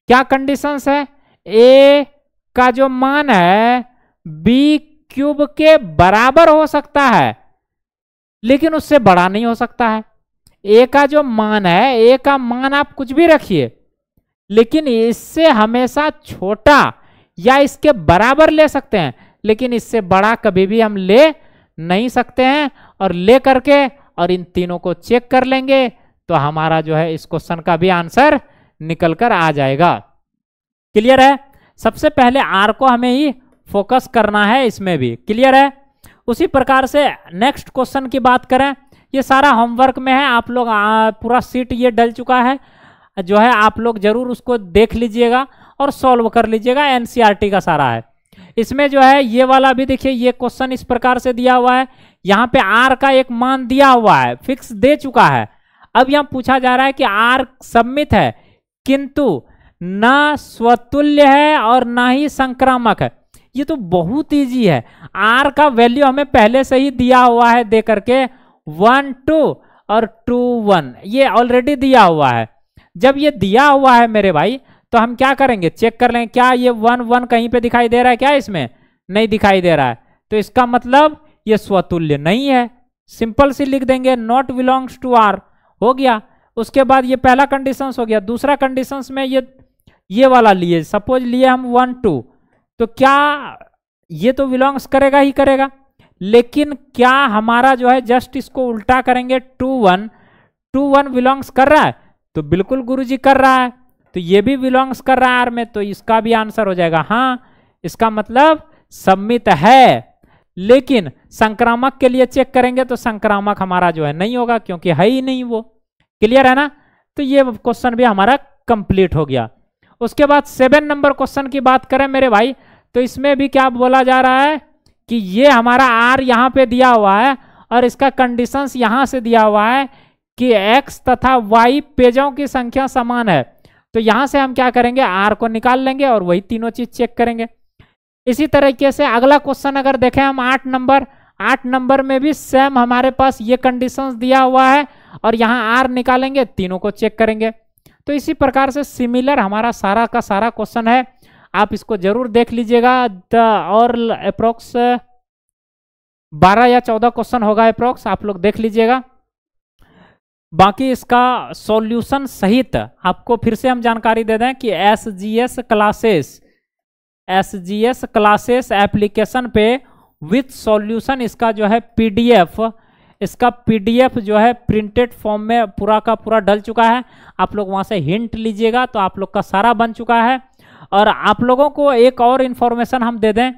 क्या कंडीशंस है? ए का जो मान है बी क्यूब के बराबर हो सकता है, लेकिन उससे बड़ा नहीं हो सकता है। ए का जो मान है, ए का मान आप कुछ भी रखिए, लेकिन इससे हमेशा छोटा या इसके बराबर ले सकते हैं, लेकिन इससे बड़ा कभी भी हम ले नहीं सकते हैं। और ले करके और इन तीनों को चेक कर लेंगे तो हमारा जो है इस क्वेश्चन का भी आंसर निकल कर आ जाएगा। क्लियर है? सबसे पहले आर को हमें ही फोकस करना है, इसमें भी क्लियर है। उसी प्रकार से नेक्स्ट क्वेश्चन की बात करें, ये सारा होमवर्क में है, आप लोग पूरा सीट ये डल चुका है जो है, आप लोग जरूर उसको देख लीजिएगा और सॉल्व कर लीजिएगा। एनसीईआरटी का सारा है। इसमें जो है ये वाला भी देखिए, ये क्वेश्चन इस प्रकार से दिया हुआ है, यहाँ पे आर का एक मान दिया हुआ है, फिक्स दे चुका है। अब यहाँ पूछा जा रहा है कि आर सममित है किंतु ना स्वतुल्य है और ना ही संक्रामक है। ये तो बहुत इजी है। आर का वैल्यू हमें पहले से ही दिया हुआ है दे करके 1 2 और 2 1, ये ऑलरेडी दिया हुआ है। जब ये दिया हुआ है मेरे भाई तो हम क्या करेंगे, चेक कर लेंगे क्या ये 1 1 कहीं पे दिखाई दे रहा है क्या, इसमें नहीं दिखाई दे रहा है, तो इसका मतलब ये स्वतुल्य नहीं है। सिंपल सी लिख देंगे नॉट बिलोंग्स टू आर, हो गया। उसके बाद ये पहला कंडीशन हो गया। दूसरा कंडीशन में ये वाला लिए, सपोज लिए हम 1 2, तो क्या ये तो बिलोंग्स करेगा ही करेगा, लेकिन क्या हमारा जो है जस्ट इसको उल्टा करेंगे 2 1 बिलोंग्स कर रहा है, तो बिल्कुल गुरुजी कर रहा है, तो ये भी बिलोंग्स कर रहा है आर में, तो इसका भी आंसर हो जाएगा हाँ। इसका मतलब सम्मित है। लेकिन संक्रामक के लिए चेक करेंगे तो संक्रामक हमारा जो है नहीं होगा, क्योंकि है ही नहीं वो। क्लियर है ना? तो ये क्वेश्चन भी हमारा कंप्लीट हो गया। उसके बाद 7 नंबर क्वेश्चन की बात करें मेरे भाई, तो इसमें भी क्या बोला जा रहा है कि ये हमारा आर यहाँ पे दिया हुआ है और इसका कंडीशंस यहाँ से दिया हुआ है कि x तथा y पेजों की संख्या समान है। तो यहां से हम क्या करेंगे, आर को निकाल लेंगे और वही तीनों चीज चेक करेंगे। इसी तरीके से अगला क्वेश्चन अगर देखें हम 8 नंबर में भी सेम हमारे पास ये कंडीशंस दिया हुआ है और यहाँ आर निकालेंगे, तीनों को चेक करेंगे। तो इसी प्रकार से सिमिलर हमारा सारा का सारा क्वेश्चन है, आप इसको जरूर देख लीजिएगा। और अप्रोक्स 12 या 14 क्वेश्चन होगा अप्रोक्स, आप लोग देख लीजिएगा। बाकी इसका सॉल्यूशन सहित आपको फिर से हम जानकारी दे दें कि एसजीएस क्लासेस एप्लीकेशन पे विथ सॉल्यूशन इसका जो है पीडीएफ जो है प्रिंटेड फॉर्म में पूरा का पूरा डल चुका है। आप लोग वहां से हिंट लीजिएगा तो आप लोग का सारा बन चुका है। और आप लोगों को एक और इन्फॉर्मेशन हम दे दें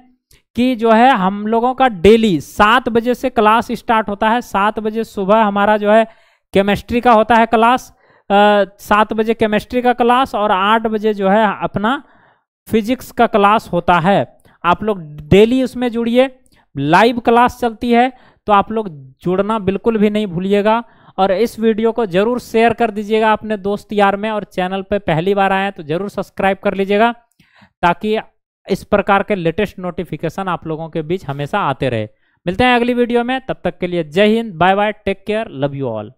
कि जो है हम लोगों का डेली 7 बजे से क्लास स्टार्ट होता है। 7 बजे सुबह हमारा जो है केमिस्ट्री का होता है क्लास, 7 बजे केमिस्ट्री का क्लास और 8 बजे जो है अपना फिजिक्स का क्लास होता है। आप लोग डेली उसमें जुड़िए, लाइव क्लास चलती है, तो आप लोग जुड़ना बिल्कुल भी नहीं भूलिएगा। और इस वीडियो को जरूर शेयर कर दीजिएगा अपने दोस्त यार में, और चैनल पे पहली बार आए हैं तो जरूर सब्सक्राइब कर लीजिएगा, ताकि इस प्रकार के लेटेस्ट नोटिफिकेशन आप लोगों के बीच हमेशा आते रहे। मिलते हैं अगली वीडियो में, तब तक के लिए जय हिंद, bye bye, take care, love you all.